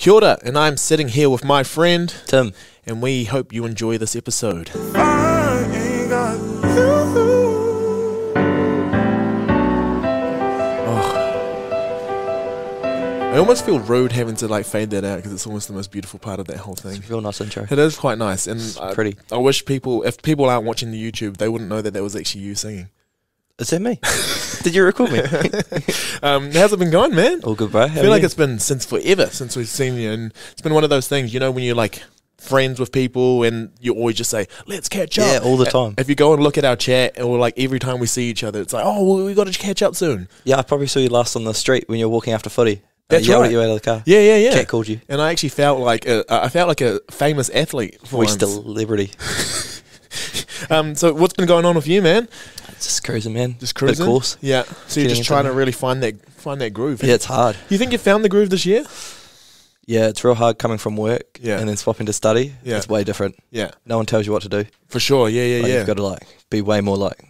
Kia ora, and I'm sitting here with my friend Tim. and we hope you enjoy this episode. I almost feel rude having to like fade that out because it's almost the most beautiful part of that whole thing. It's a real nice intro. It is quite nice, and Pretty. I wish people, if people aren't watching the YouTube, they wouldn't know that was actually you singing. Is that me? Did you record me? How's it been going, man? All good, bro. I feel like it's been since forever since we've seen you, and it's been one of those things, you know, when you're like friends with people and you always just say, let's catch up. Yeah, all the time. If you go and look at our chat, and we're like, every time we see each other, it's like, oh, well, we got to catch up soon. Yeah, I probably saw you last on the street when you were walking after footy. That's yelled right. at you out of the car. Yeah. Cat called you. And I actually felt like a famous athlete for We once. celebrity. So what's been going on with you, man? Just cruising, man. Just cruising? Bit of course. Yeah. So you're Getting just trying to into really find that groove. Yeah, it's hard. You think you found the groove this year? Yeah, it's real hard coming from work and then swapping to study. Yeah. It's way different. Yeah. No one tells you what to do. For sure. Yeah. You've got to like be way more like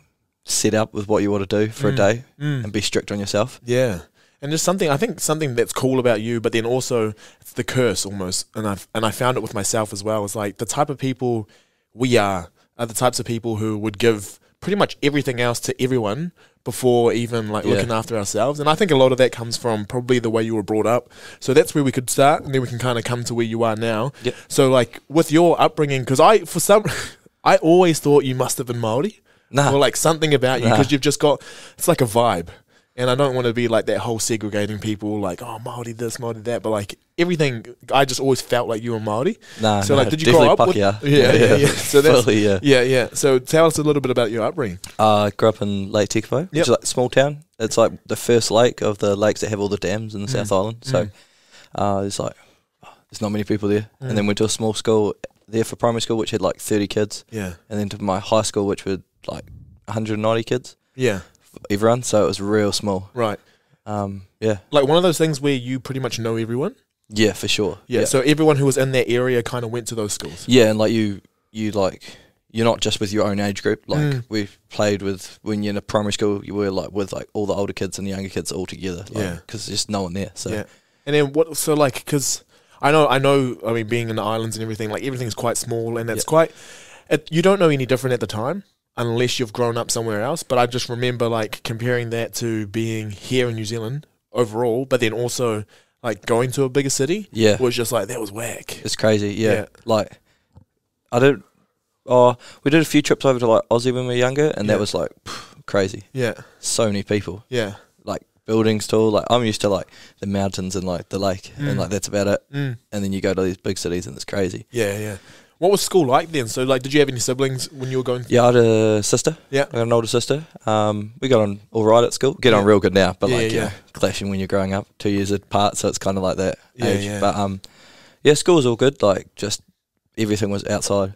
set up with what you want to do for a day and be strict on yourself. Yeah. And just something that's cool about you, but then also it's the curse almost. And I found it with myself as well. It's like the type of people we are the types of people who would give pretty much everything else to everyone before even like looking after ourselves. And I think a lot of that comes from probably the way you were brought up. So that's where we could start, and then we can kind of come to where you are now. Yep. So like with your upbringing, because I always thought you must have been Māori. Nah. Or like something about you, because you've just got, it's like a vibe. And I don't want to be like that whole segregating people like, oh, Māori this, Māori that. But like everything, I just always felt like you were Māori. Nah, so like, did you grow up with? Yeah. So that's, fully, yeah. So tell us a little bit about your upbringing. I grew up in Lake Tekapo, which is like a small town. It's like the first lake of the lakes that have all the dams in the South Island. So there's not many people there. And then went to a small school there for primary school, which had like 30 kids. Yeah. And then to my high school, which were like 190 kids. Yeah. Everyone, so it was real small. Right. Yeah. Like one of those things where you pretty much know everyone. Yeah, for sure. Yeah. So everyone who was in that area kind of went to those schools. Yeah, and like you like, you're not just with your own age group. Like we played with, when you're in a primary school, you were like with like all the older kids and the younger kids all together. Like, because there's just no one there. So yeah. And then what? So like, because I know. I mean, being in the islands and everything, like everything's quite small, and it's quite. You don't know any different at the time, unless you've grown up somewhere else. But I just remember like comparing that to being here in New Zealand overall, but then also like going to a bigger city. Yeah, was just like, that was whack. It's crazy. Yeah. Like we did a few trips over to like Aussie when we were younger, and that was like crazy. Yeah, so many people. Yeah, like buildings tall. Like I'm used to like the mountains and like the lake, and like that's about it. And then you go to these big cities, and it's crazy. Yeah. What was school like then? So, like, did you have any siblings when you were going? Yeah, I had a sister. Yeah. I got an older sister. We got on all right at school. Get on real good now, but you know, clashing when you're growing up, 2 years apart, so it's kind of like that age. Yeah. But, school was all good. Like, just everything was outside.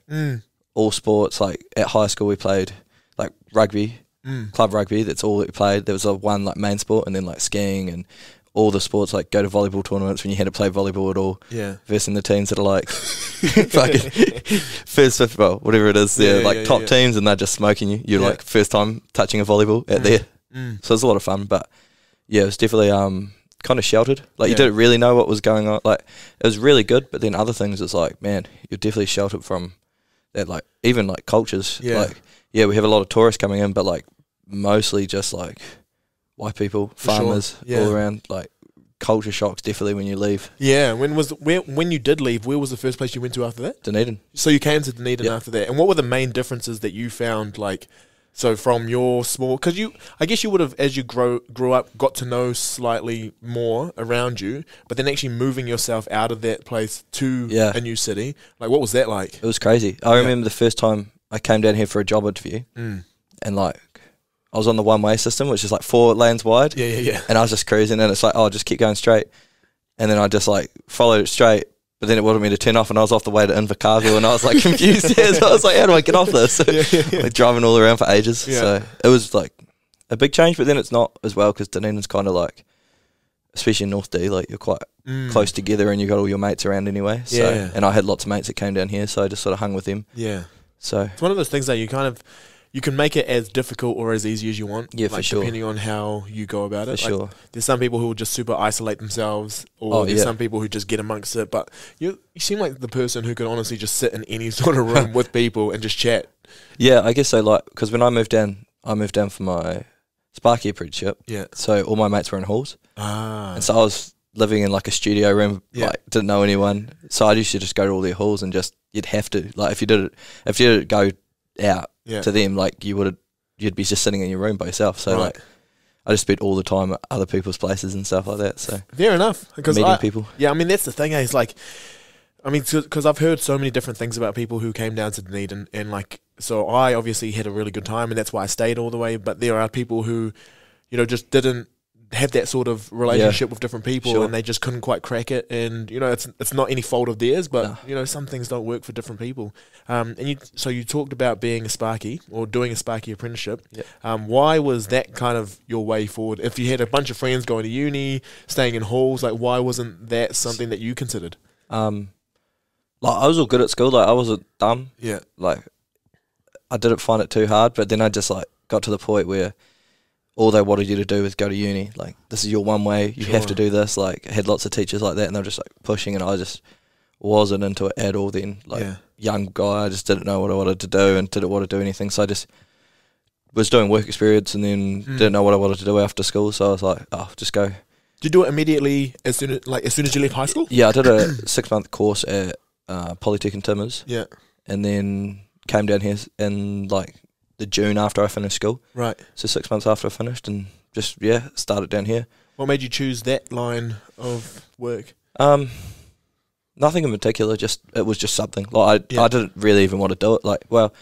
All sports. Like, at high school we played, like, rugby, club rugby. That's all that we played. There was one, like, main sport, and then, like, skiing and all the sports, like go to volleyball tournaments when you had to play volleyball at all. Yeah. Versing the teams that are like fucking first football, whatever it is. They're like top teams and they're just smoking you. You're like first time touching a volleyball at there. So it's a lot of fun. But yeah, it was definitely kind of sheltered. Like you didn't really know what was going on. Like it was really good, but then other things it's like, man, you're definitely sheltered from that, like even like cultures. Yeah. Like we have a lot of tourists coming in, but like mostly just like white people, farmers, all around. Like culture shocks definitely when you leave. Yeah. When you did leave, where was the first place you went to after that? Dunedin. So you came to Dunedin after that, and what were the main differences that you found? Like, so from your small, because I guess you would have, as you grew up, got to know slightly more around you, but then actually moving yourself out of that place to a new city. Like, what was that like? It was crazy. I remember the first time I came down here for a job interview, and like, I was on the one-way system, which is like 4 lanes wide. Yeah. And I was just cruising, and it's like, oh, just keep going straight. And then I just like followed it straight, but then it wanted me to turn off, and I was off the way to Invercargill, and I was like confused. So I was like, how do I get off this? Like driving all around for ages. Yeah. So it was like a big change, but then it's not as well because Dunedin's kind of like, especially in North D, like you're quite close together, and you got all your mates around anyway. So and I had lots of mates that came down here, so I just sort of hung with them. Yeah. So it's one of those things that you kind of, you can make it as difficult or as easy as you want. Yeah, for sure. Depending on how you go about it. For sure. There's some people who will just super isolate themselves, or there's some people who just get amongst it. But you seem like the person who could honestly just sit in any sort of room with people and just chat. Yeah, I guess so. Like, because when I moved down for my Sparky apprenticeship. Yeah. So all my mates were in halls. And so I was living in like a studio room, like didn't know anyone. So I used to just go to all their halls and just, you'd have to, like if you did go out to them, like you'd be just sitting in your room by yourself. So like I just spent all the time at other people's places and stuff like that. So fair enough. Because meeting people. Yeah, I mean that's the thing. It's like, I mean, because I've heard so many different things about people who came down to Dunedin, and like, so I obviously had a really good time, and that's why I stayed all the way. But there are people who, you know, just didn't have that sort of relationship with different people, and they just couldn't quite crack it. And you know, it's not any fault of theirs, but you know, some things don't work for different people. And you talked about being a Sparky or doing a Sparky apprenticeship. Why was that kind of your way forward? If you had a bunch of friends going to uni, staying in halls, like why wasn't that something that you considered? Like I was all good at school, like I wasn't dumb. Yeah. Like I didn't find it too hard, but then I just like got to the point where all they wanted you to do was go to uni. Like this is your one way, you have to do this. Like I had lots of teachers like that, and they were just like pushing, and I just wasn't into it at all then. Like young guy, I just didn't know what I wanted to do and didn't want to do anything. So I just was doing work experience and then didn't know what I wanted to do after school. So I was like, oh, just go. Did you do it immediately as soon as you left high school? Yeah, I did a 6-month course at Polytech in Timmers. Yeah. And then came down here in like the June after I finished school. Right. So 6 months after I finished, and just started down here. What made you choose that line of work? Nothing in particular. Just it was just something. Like I didn't really even want to do it. Like, well,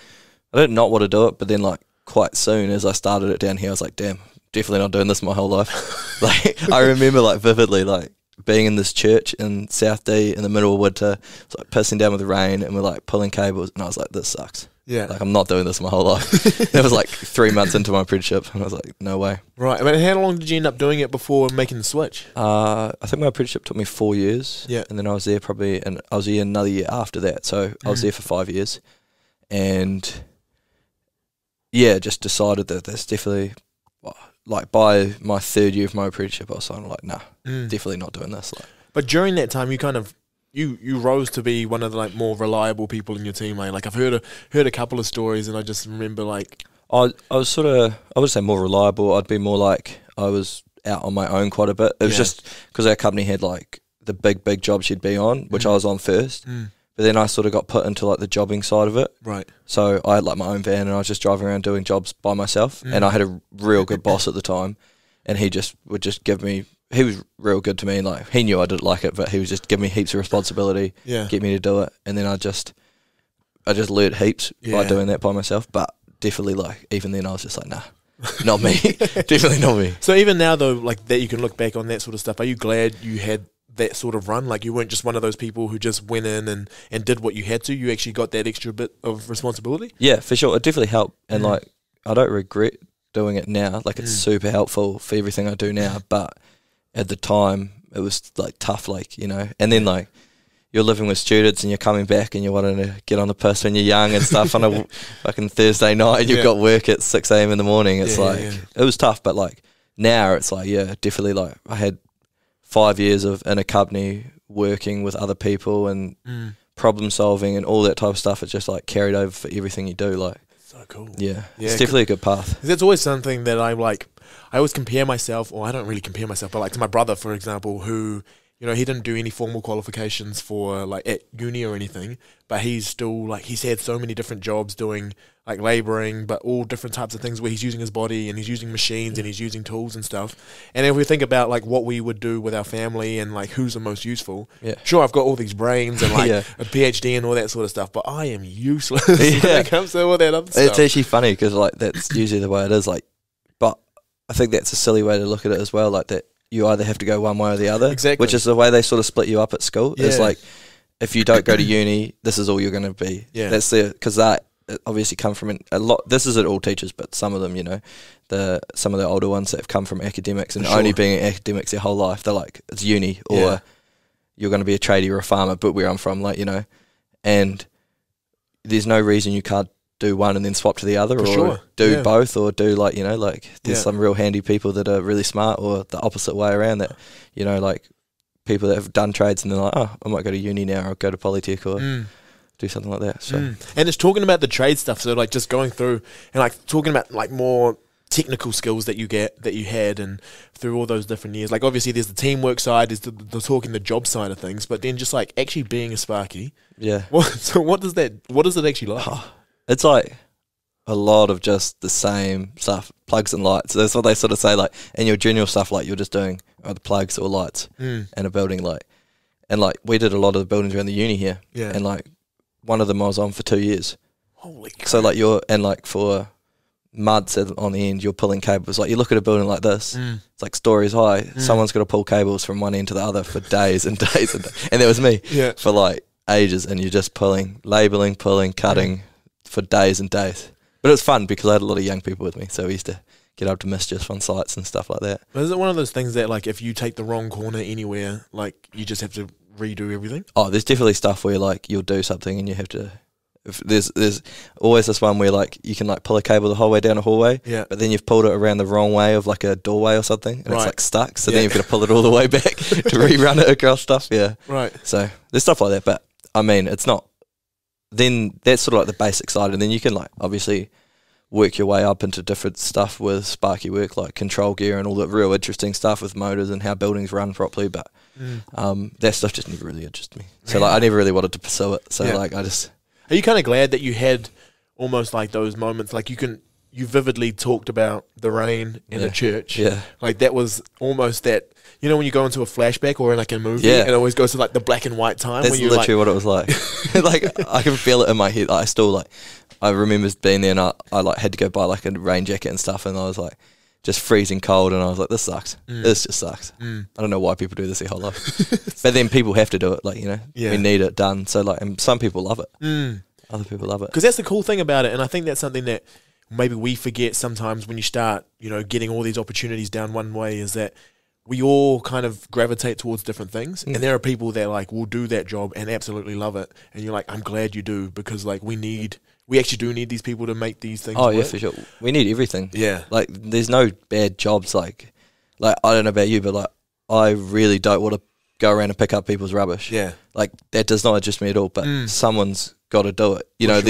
I did not want to do it, but then like quite soon as I started it down here, I was like, damn, definitely not doing this my whole life. Like I remember like vividly like being in this church in South D in the middle of winter, it's like pissing down with the rain, and we're like pulling cables, and I was like, this sucks. Yeah. Like I'm not doing this my whole life. It was like 3 months into my apprenticeship, and I was like, no way. Right. I mean, how long did you end up doing it before making the switch? I think my apprenticeship took me 4 years. Yeah. And then I was there I was here another year after that. So I was there for 5 years. And yeah, just decided that that's definitely, like by my third year of my apprenticeship, I was kind of like, nah, definitely not doing this. Like, but during that time, you kind of, you rose to be one of the like more reliable people in your team. Like I've heard a couple of stories, and I just remember like I was sort of, I would say more reliable. I'd be more like I was out on my own quite a bit. It was just because our company had like the big jobs you'd be on, which I was on first. But then I sort of got put into like the jobbing side of it. Right. So I had like my own van, and I was just driving around doing jobs by myself. And I had a real good boss at the time, and he just would just give me, he was real good to me, and like he knew I didn't like it, but he was just giving me heaps of responsibility, get me to do it. And then I just learned heaps by doing that by myself. But definitely like even then I was just like, nah, not me. Definitely not me. So even now though, like that you can look back on that sort of stuff, are you glad you had that sort of run? Like you weren't just one of those people who just went in and did what you had to. You actually got that extra bit of responsibility? Yeah, for sure. It definitely helped. And like I don't regret doing it now. Like it's super helpful for everything I do now. But at the time it was like tough, like, you know. And then like you're living with students and you're coming back and you're wanting to get on the piss when you're young and stuff on a fucking Thursday night, and you've got work at 6 a.m. in the morning. It's it was tough. But like now it's like, definitely like I had 5 years in a company working with other people and problem solving and all that type of stuff. It's just like carried over for everything you do. Like, so cool. Yeah, it's definitely a good path. That's always something that I like. I always compare myself, or I don't really compare myself, but like to my brother, for example, who, you know, he didn't do any formal qualifications for like at uni or anything, but he's still like, he's had so many different jobs doing like labouring, but all different types of things where he's using his body and he's using machines and he's using tools and stuff. And if we think about like what we would do with our family and like who's the most useful, sure, I've got all these brains and like a PhD and all that sort of stuff, but I am useless when it comes to all that other stuff. It's actually funny because like that's usually the way it is. Like, but I think that's a silly way to look at it as well. Like that you either have to go one way or the other, which is the way they sort of split you up at school. It's like if you don't go to uni, this is all you're going to be. That's because that obviously come from a lot. This isn't all teachers, but some of them, you know, some of the older ones that have come from academics and only being academics their whole life, they're like, it's uni or you're going to be a tradie or a farmer. But where I'm from, like, you know, and there's no reason you can't do one and then swap to the other, For or sure. do both, or do like, you know, like there's some real handy people that are really smart, or the opposite way around, that, you know, like people that have done trades and they're like, oh, I might go to uni now, or go to Polytech, or do something like that. So and it's talking about the trade stuff, so like just going through and like talking about like more technical skills that you had and through all those different years. Like obviously there's the teamwork side, there's the talking the job side of things, but then just like actually being a Sparky. Yeah. So what is it actually like? It's like a lot of just the same stuff, plugs and lights. That's what they sort of say, like in your junior stuff, like you're just doing either plugs or lights in a building, like, and like we did a lot of the buildings around the uni here, and like one of them I was on for 2 years. Holy crap. So like like for muds on the end, you're pulling cables. Like you look at a building like this, it's like stories high. Someone's got to pull cables from one end to the other for days and days and days. And that was me for like ages. And you're just pulling, labeling, pulling, cutting for days and days. But it was fun because I had a lot of young people with me, so we used to get up to mischief on sites and stuff like that. But is it one of those things that like if you take the wrong corner anywhere, like you just have to redo everything? Oh, there's definitely stuff where like you'll do something and you have to. If there's always this one where like you can like pull a cable the whole way down a hallway, but then you've pulled it around the wrong way of like a doorway or something, and it's like stuck. So then you've got to pull it all the way back to rerun it across stuff. Yeah, right. So there's stuff like that, but I mean, it's not. Then that's sort of like the basic side, and then you can like obviously work your way up into different stuff with Sparky work, like control gear and all that real interesting stuff with motors and how buildings run properly. But that stuff just never really interested me. So like I never really wanted to pursue it. So like I just. Are you kind of glad that you had almost like those moments, like you vividly talked about the rain in a church? Yeah. Like that was almost that, you know, when you go into a flashback or in like a movie, it always goes to like the black and white time. That's when literally what it was like. Like I can feel it in my head. I still like, I remember being there and I like had to go buy like a rain jacket and stuff, and I was like just freezing cold, and I was like, this sucks. This just sucks. I don't know why people do this their whole life. But then people have to do it, like, you know, we need it done. So like, and some people love it. Other people love it. Because that's the cool thing about it, and I think that's something that maybe we forget sometimes when you start, you know, getting all these opportunities down one way, is that we all kind of gravitate towards different things, and there are people that like will do that job and absolutely love it, and you're like, I'm glad you do, because like we actually do need these people to make these things work. Yeah, for sure. We need everything. Yeah. Like, there's no bad jobs. Like I don't know about you, but like, I really don't want to go around and pick up people's rubbish. Yeah. Like, that does not interest me at all, but someone's got to do it. You know,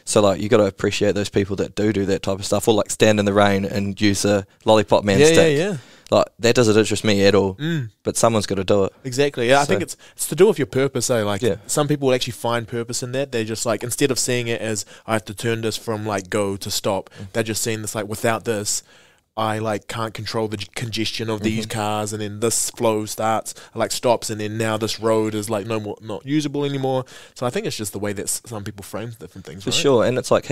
so like, you got to appreciate those people that do that type of stuff, or like stand in the rain and use a lollipop man stick. Yeah. Like, that doesn't interest me at all, but someone's got to do it. Exactly. Yeah, I think it's to do with your purpose, eh? Like, some people will actually find purpose in that. They're just like, instead of seeing it as, I have to turn this from like go to stop, they're just seeing this like, without this, I like can't control the congestion of these cars, and then this flow stops, and then now this road is like not usable anymore. So I think it's just the way that some people frame different things. For sure, and it's like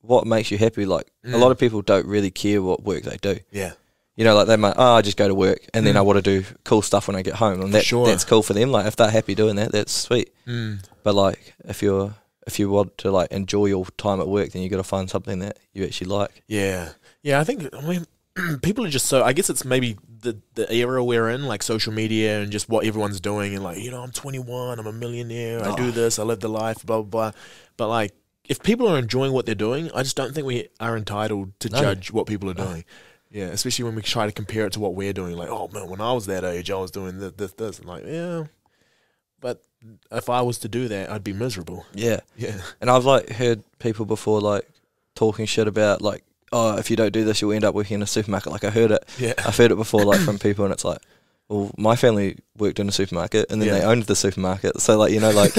what makes you happy. Like, a lot of people don't really care what work they do. Yeah. You know, like they might, I just go to work and then I want to do cool stuff when I get home, and that's cool for them. Like, if they're happy doing that, that's sweet. But like, if you want to like enjoy your time at work, then you got to find something that you actually like. Yeah, I think people are just so. I guess it's maybe the era we're in, like social media and just what everyone's doing, and like, you know, I'm 21, I'm a millionaire, I do this, I live the life, blah blah blah. But like, if people are enjoying what they're doing, I just don't think we are entitled to judge what people are doing. Yeah, especially when we try to compare it to what we're doing. Like, oh man, when I was that age, I was doing this. And like, yeah, but if I was to do that, I'd be miserable. Yeah. And I've like heard people before like talking shit about like, oh, if you don't do this, you'll end up working in a supermarket. Like, I heard it. Yeah. I've heard it before, like from people, and it's like, well, my family worked in a supermarket, and then they owned the supermarket. So like, you know, like,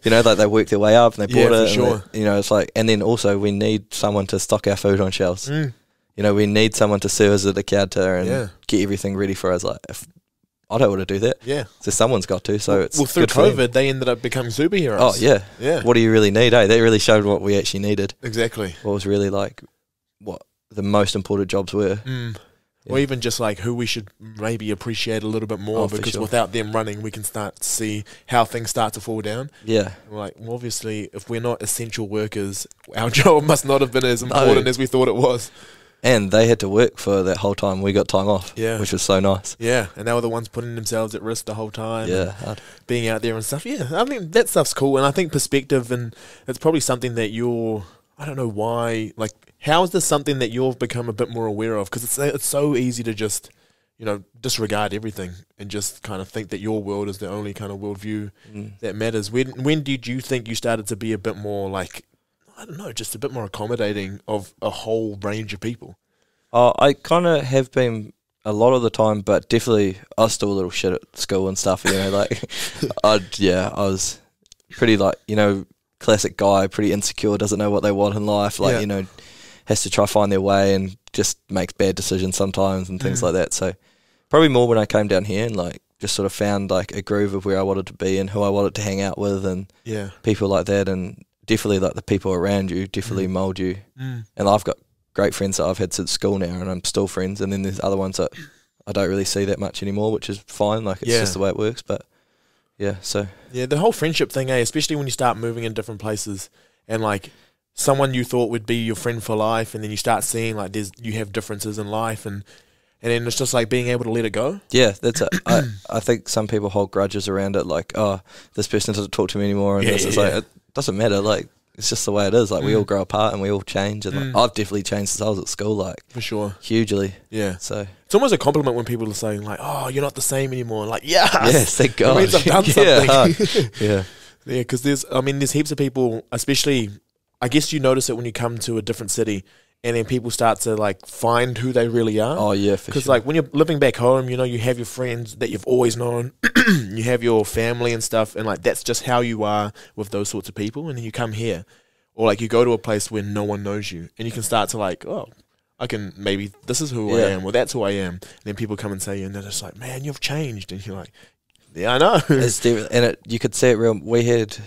you know, like they worked their way up and they bought it. For sure. You know, it's like, and then also we need someone to stock our food on shelves. You know, we need someone to serve us at the counter and get everything ready for us. Like, if I don't want to do that. Yeah. So someone's got to. So it's through COVID, they ended up becoming superheroes. Oh, yeah. Yeah. What do you really need, eh? They really showed what we actually needed. Exactly. What was really like, what the most important jobs were. Or even just like who we should maybe appreciate a little bit more, because without them running, we can start to see how things start to fall down. Yeah. We're like, well, obviously, if we're not essential workers, our job must not have been as important as we thought it was. And they had to work for that whole time. We got time off, which was so nice. Yeah, and they were the ones putting themselves at risk the whole time. Yeah. Being out there and stuff. Yeah, I mean, that stuff's cool. And I think perspective, and it's probably something that I don't know why, like, how is this something that you've become a bit more aware of? Because it's so easy to just, disregard everything and just kind of think that your world is the only kind of worldview that matters. When did you think you started to be a bit more like, I don't know, just a bit more accommodating of a whole range of people? I kind of have been a lot of the time, but definitely I was still a little shit at school and stuff, like, I was pretty, like, classic guy, pretty insecure, doesn't know what they want in life, like, has to try find their way and just makes bad decisions sometimes and things like that. So probably more when I came down here and, like, just sort of found, like, a groove of where I wanted to be and who I wanted to hang out with and people like that, and definitely, like, the people around you definitely mould you. And I've got great friends that I've had since school now and I'm still friends, and then there's other ones that I don't really see that much anymore, which is fine, like, it's just the way it works. But the whole friendship thing, especially when you start moving in different places and, like, someone you thought would be your friend for life, and then you start seeing, like, you have differences in life, and then it's just like being able to let it go. Yeah, that's it. I think some people hold grudges around it, like, oh, this person doesn't talk to me anymore, and it's like, it doesn't matter, like, it's just the way it is. Like, we all grow apart and we all change, and like, I've definitely changed since I was at school, like, for sure, hugely. Yeah. So it's almost a compliment when people are saying, like, oh, you're not the same anymore. Like, yes, thank God. It means I've done something. Yeah. Yeah, because there's heaps of people, especially, I guess you notice it when you come to a different city, and then people start to, like, find who they really are. Oh, yeah, for sure. Because, like, when you're living back home, you have your friends that you've always known, you have your family and stuff, and, like, that's just how you are with those sorts of people. And then you come here, or, like, you go to a place where no one knows you, and you can start to, like, oh, maybe this is who I am, or that's who I am. And then people come and say, and they're just like, man, you've changed. And you're like, yeah, I know. And you could see it real. We had...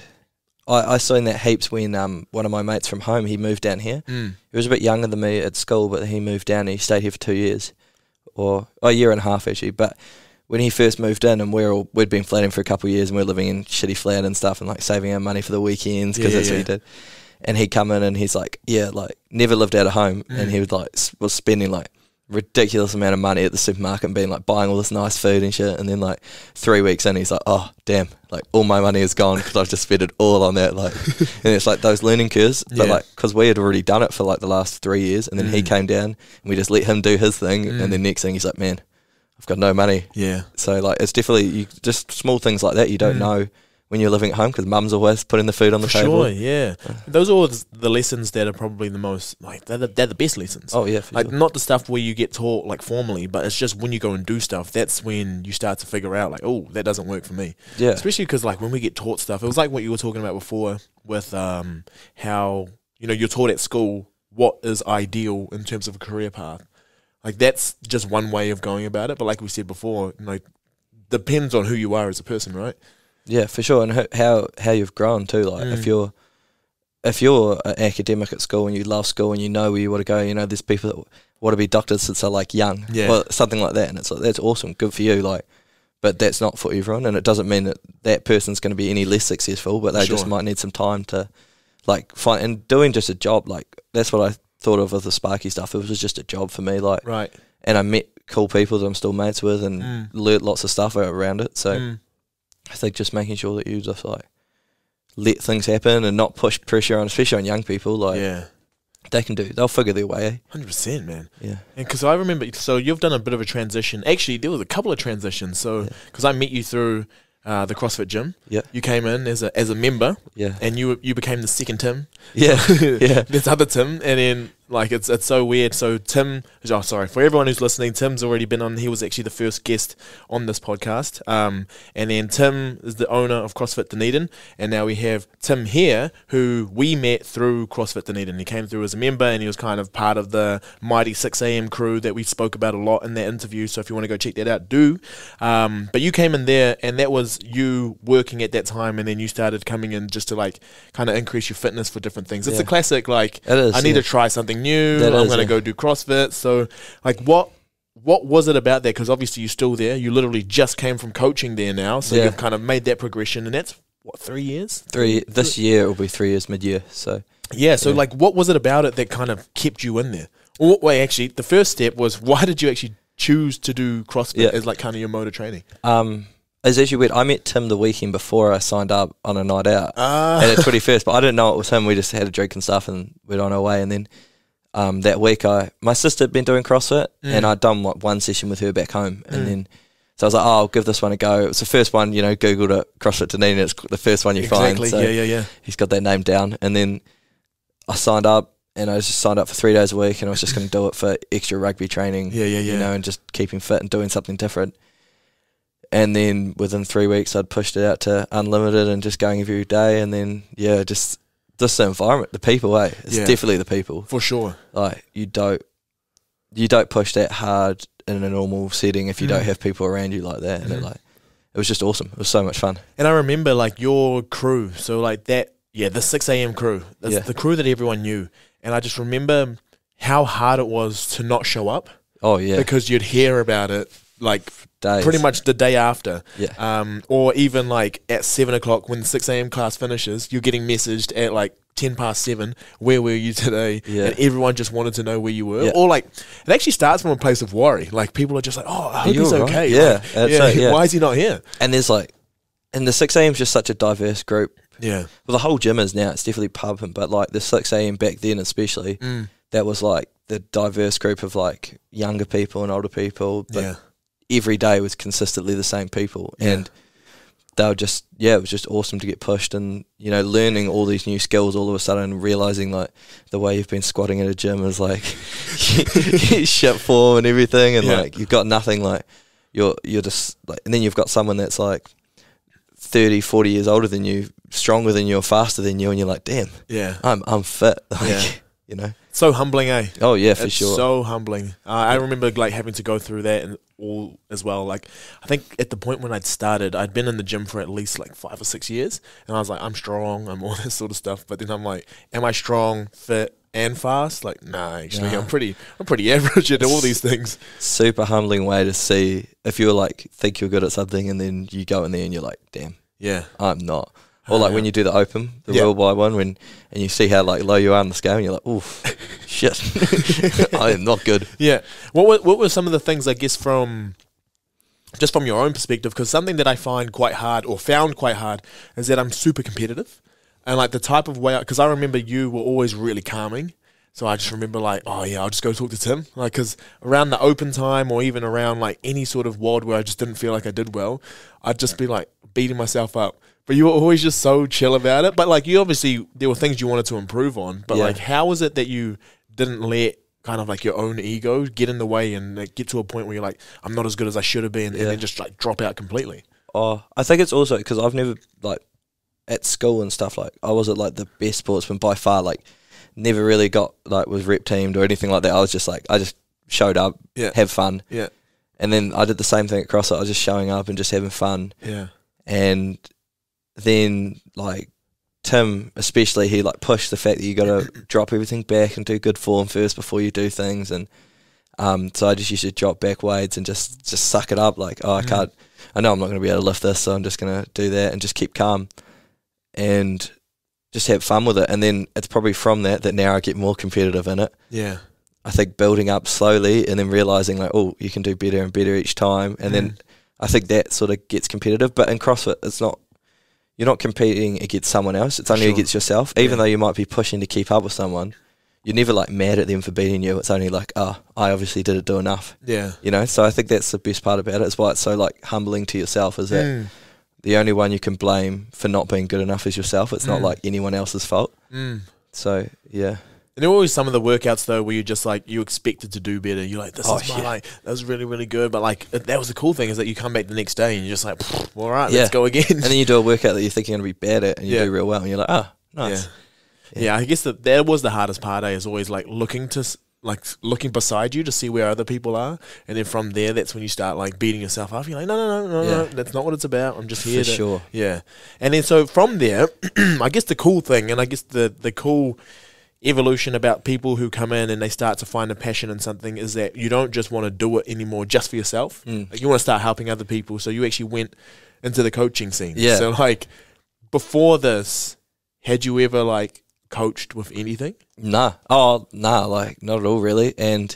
I seen that heaps when one of my mates from home, he moved down here. He was a bit younger than me at school, but he moved down and he stayed here for 2 years, or a year and a half actually. But when he first moved in, and we'd been flatting for a couple of years, and we were living in shitty flat and stuff, and, like, saving our money for the weekends because that's what he did. And he'd come in and he's like, like, never lived out of home, and he was spending, like, ridiculous amount of money at the supermarket and being, like, buying all this nice food and shit, and then, like, 3 weeks in he's like, oh damn, like, all my money is gone because I've just spent it all on that, like, and it's like those learning curves, but like, because we had already done it for, like, the last 3 years, and then he came down and we just let him do his thing, and then next thing he's like, man, I've got no money. So, like, it's definitely just small things like that you don't know when you're living at home, because mum's always putting the food on the table. Sure, yeah. Those are all the lessons that are probably the most, like, they're the best lessons. Oh, yeah, for like, sure. Not the stuff where you get taught, like, formally, but it's just when you go and do stuff, that's when you start to figure out, like, oh, that doesn't work for me. Yeah. Especially because, like, when we get taught stuff, it was like what you were talking about before with how, you're taught at school what is ideal in terms of a career path. Like, that's just one way of going about it, but like we said before, like, depends on who you are as a person, right? Yeah, for sure, and how you've grown too. Like, if you're an academic at school and you love school and you know where you want to go, there's people that want to be doctors since they're, like, young, or something like that, and it's like, that's awesome, good for you. Like, but that's not for everyone, and it doesn't mean that person's going to be any less successful, but they just might need some time to, like, find, and doing just a job. Like, that's what I thought of with the Sparky stuff. It was just a job for me, like, right. And I met cool people that I'm still mates with, and learnt lots of stuff around it. So I think just making sure that you just, like, let things happen and not push pressure on, especially on young people. Like, they'll figure their way. 100%, man. Yeah. And because I remember, so you've done a bit of a transition. Actually, there was a couple of transitions. So, because I met you through the CrossFit gym. Yeah. You came in as a member. Yeah. And you became the second Tim. Yeah. Yeah. There's other Tim, and then, like, it's so weird. So Tim, for everyone who's listening, Tim's already been on. He was actually the first guest on this podcast. And then Tim is the owner of CrossFit Dunedin, and now we have Tim here, who we met through CrossFit Dunedin. He came through as a member, and he was kind of part of the mighty 6 a.m. crew that we spoke about a lot in that interview. So if you want to go check that out, do. But you came in there, and that was you working at that time, and then you started coming in just to, like, kind of increase your fitness for different things. It's a classic, like, I need to try something new. I'm going to go do CrossFit. So, like, what was it about that? Because obviously you're still there. You literally just came from coaching there now. So you've kind of made that progression. And that's, what, 3 years? This year it will be 3 years mid-year. So like, what was it about it that kind of kept you in there? Well, wait, actually, the first step was, why did you actually choose to do CrossFit as like kind of your mode of training? It's actually weird. I met Tim the weekend before I signed up on a night out at a 21st, but I didn't know it was him. We just had a drink and stuff and went on our way. And then that week, my sister had been doing CrossFit and I'd done one session with her back home. And then, so I was like, I'll give this one a go. It was the first one, Googled it, CrossFit Dunedin, it's the first one you find. So he's got that name down. And then I signed up and I just signed up for 3 days a week and I was just going to do it for extra rugby training, and just keeping fit and doing something different. And then within 3 weeks, I'd pushed it out to unlimited and just going every day. And then, just the environment, the people, It's definitely the people. For sure. Like, you don't push that hard in a normal setting if you don't have people around you like that. And it was just awesome. It was so much fun. And I remember, like, your crew. So, like, the 6 a.m. crew. That's the crew that everyone knew. And I just remember how hard it was to not show up. Oh, yeah. Because you'd hear about it, like, days. Pretty much the day after. Yeah. Or even like at 7 o'clock when the 6 a.m. class finishes, you're getting messaged at like 10 past 7, where were you today? Yeah. And everyone just wanted to know where you were. Yeah. Or like, it actually starts from a place of worry. Like people are just like, oh, I hope he's okay. Yeah. Why is he not here? And there's like, and the 6 a.m. is just such a diverse group. Yeah. Well, the whole gym is now, it's definitely pumping, but like the 6 a.m. back then especially, that was like the diverse group of like younger people and older people. But every day was consistently the same people, and they were just it was just awesome to get pushed and learning all these new skills all of a sudden, realizing like the way you've been squatting at a gym is like shit form and everything, and like you've got nothing, like you're just like, and then you've got someone that's like 30, 40 years older than you, stronger than you, or faster than you, and you're like, damn, I'm fit, like, So humbling, eh? Oh yeah, for it's sure. So humbling. I remember like having to go through that and all as well. Like I think at the point when I'd started, I'd been in the gym for at least like 5 or 6 years, and I was like, I'm strong, I'm all this sort of stuff. But then I'm like, am I strong, fit, and fast? Like, nah, actually, I'm pretty average at all these things. Super humbling way to see if you were like think you're good at something, and then you go in there and you're like, damn, I'm not. Or like when you do the open, the worldwide one, and you see how like low you are on the scale, and you're like, oof, shit, I am not good. Yeah. What were some of the things, I guess, from your own perspective? Because something that I find quite hard, or found quite hard, is that I'm super competitive, and like the type of way, because I remember you were always really calming. So I just remember like, oh yeah, I'll just go talk to Tim. Like, because around the open time, or even around like any sort of WOD where I just didn't feel like I did well, I'd just be like beating myself up. But you were always just so chill about it. But like, you obviously, there were things you wanted to improve on. But like, how was it that you didn't let kind of like your own ego get in the way and like, get to a point where you're like, I'm not as good as I should have been, and then just like drop out completely? Oh, I think it's also because I've never, like, at school and stuff, like, I wasn't like the best sportsman by far. Like, never really got like was rep teamed or anything like that. I was just like, I just showed up, have fun. Yeah. And then I did the same thing at CrossFit. I was just showing up and just having fun. Yeah. And then like Tim especially, he like pushed the fact that you got to drop everything back and do good form first before you do things. And so I just used to drop back weights and just suck it up, like, oh, I know I'm not going to be able to lift this, so I'm just going to do that and just keep calm and just have fun with it. And then it's probably from that now I get more competitive in it. Yeah. I think building up slowly and then realising like, oh, you can do better and better each time. And then I think that sort of gets competitive. But in CrossFit, you're not competing against someone else. It's only against yourself. Even though you might be pushing to keep up with someone, you're never like mad at them for beating you. It's only like, oh, I obviously didn't do enough. Yeah. So I think that's the best part about it. It's why it's so like humbling to yourself, is that the only one you can blame for not being good enough is yourself. It's not like anyone else's fault. So, yeah. And there were always some of the workouts, though, where you just, like, you expected to do better. You're like, this is my, like, that was really, really good. But, like, that was the cool thing, is that you come back the next day and you're just like, all right, let's go again. And then you do a workout that you think you're going to be bad at and you do real well. And you're like, oh, nice. Yeah, I guess that was the hardest part, is always, like, looking beside you to see where other people are. And then from there, that's when you start, like, beating yourself up. You're like, no, that's not what it's about. I'm just here for sure. Yeah. And then so from there, I guess the cool thing, and I guess the cool evolution about people who come in and they start to find a passion in something, is that you don't just want to do it anymore just for yourself. Like, you want to start helping other people. So you actually went into the coaching scene. Yeah. So like before this, had you ever like coached with anything? Nah, like not at all really. And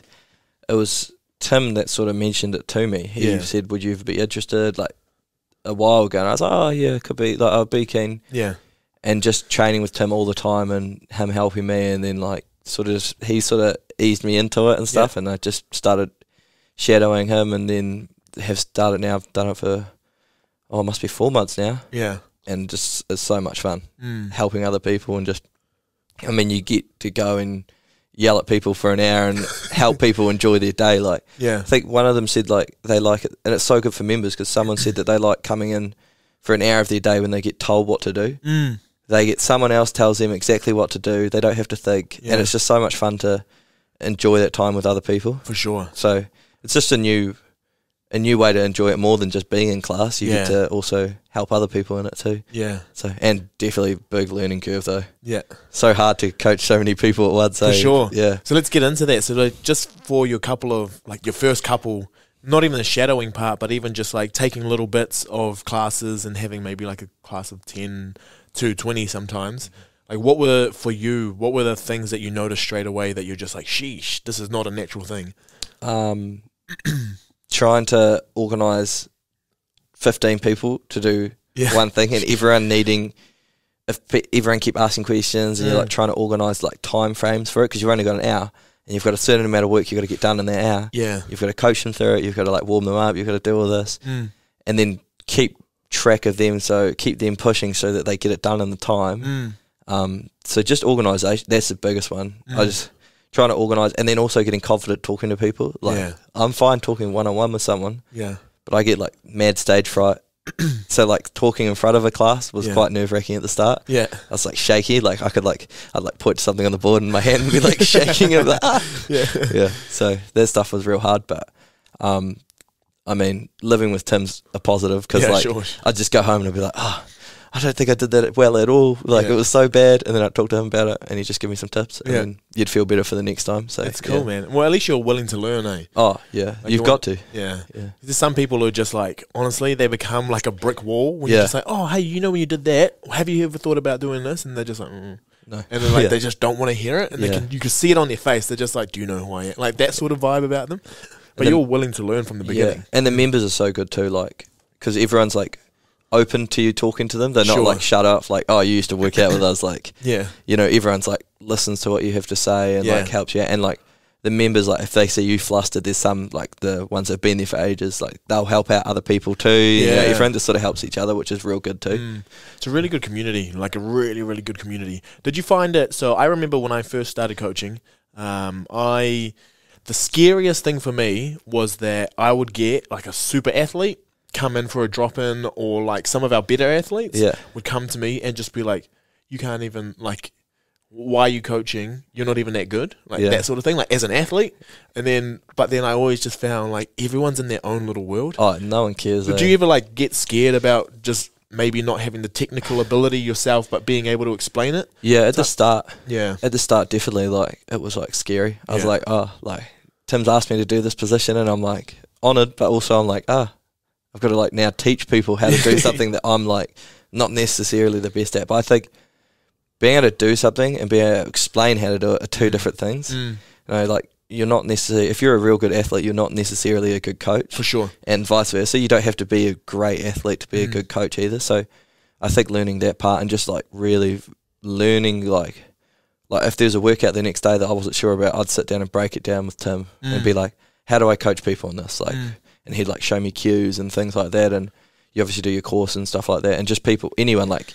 it was Tim that sort of mentioned it to me. He said, "Would you ever be interested?" Like a while ago, and I was like, "Oh yeah, could be. Like I'd be keen." Yeah. And just training with Tim all the time, and him helping me, and then like he sort of eased me into it and stuff, and I just started shadowing him, and then have started now. I've done it for it must be 4 months now. Yeah. And just it's so much fun helping other people, and just I mean you get to go and yell at people for an hour and help people enjoy their day. Like I think one of them said like they like it, and it's so good for members because someone said that they like coming in for an hour of their day when they get told what to do. They get someone else tells them exactly what to do. They don't have to think, and it's just so much fun to enjoy that time with other people. For sure. So it's just a new way to enjoy it more than just being in class. You get to also help other people in it too. Yeah. So and definitely big learning curve though. Yeah. So hard to coach so many people at once. For sure. Yeah. So let's get into that. So like, just for your first couple. Not even the shadowing part, but even just like taking little bits of classes and having maybe like a class of 10 to 20 sometimes. Like what were the things that you noticed straight away that you're just like, sheesh, this is not a natural thing? Trying to organise 15 people to do one thing, and everyone if everyone keep asking questions, and you're like trying to organise like time frames for it because you've only got an hour. And you've got a certain amount of work you've got to get done in that hour. Yeah. You've got to coach them through it. You've got to like warm them up. You've got to do all this. And then keep track of them. So keep them pushing so that they get it done in the time. So just organisation. That's the biggest one. I just trying to organise, and then also getting confident talking to people. Like I'm fine talking one-on-one with someone. Yeah. But I get like mad stage fright. So like talking in front of a class was quite nerve-wracking at the start. Yeah, I was like shaky. Like I'd point something on the board in my hand and be like shaking. And like, yeah. So that stuff was real hard. But I mean, living with Tim's a positive because I'd just go home and I'd be like, I don't think I did that well at all. Like it was so bad, and then I'd talk to him about it, and he'd just give me some tips, and then you'd feel better for the next time. So that's cool, man. Well, at least you're willing to learn, eh? Oh yeah, like you've got to. Yeah. There's some people who are just like, honestly, they become like a brick wall when you're just like, oh, hey, you know when you did that, have you ever thought about doing this? And they're just like, no. And then like they just don't want to hear it, and you can see it on their face. They're just like, do you know who I am? Like that sort of vibe about them. But you're willing to learn from the beginning. And the members are so good too, like because everyone's like open to you talking to them. They're not like shut up, like, oh, you used to work out with us, like you know, everyone's like listens to what you have to say and like helps you out. And like the members, like if they see you flustered, there's some like the ones that have been there for ages, like they'll help out other people too. You know, everyone just sort of helps each other, which is real good too. It's a really good community, like a really, really good community. Did you find it? So I remember when I first started coaching, the scariest thing for me was that I would get like a super athlete come in for a drop-in, or like some of our better athletes would come to me and just be like, you can't even, like, why are you coaching? You're not even that good. Like that sort of thing, like as an athlete. But then I always just found like everyone's in their own little world. Oh, no one cares. Did you ever like get scared about just maybe not having the technical ability yourself, but being able to explain it? Yeah, at the start. Yeah. At the start, definitely, like, it was like scary. I was like, oh, like, Tim's asked me to do this position, and I'm like honoured, but also I'm like, I've got to like now teach people how to do something that I'm like not necessarily the best at. But I think being able to do something and being able to explain how to do it are two different things. You know, like you're not necessarily, if you're a real good athlete, you're not necessarily a good coach. For sure. And vice versa. You don't have to be a great athlete to be a good coach either. So I think learning that part and just like really learning like if there's a workout the next day that I wasn't sure about, I'd sit down and break it down with Tim and be like, how do I coach people on this? Like, and he'd like show me cues and things like that, and you obviously do your course and stuff like that, and just people, anyone like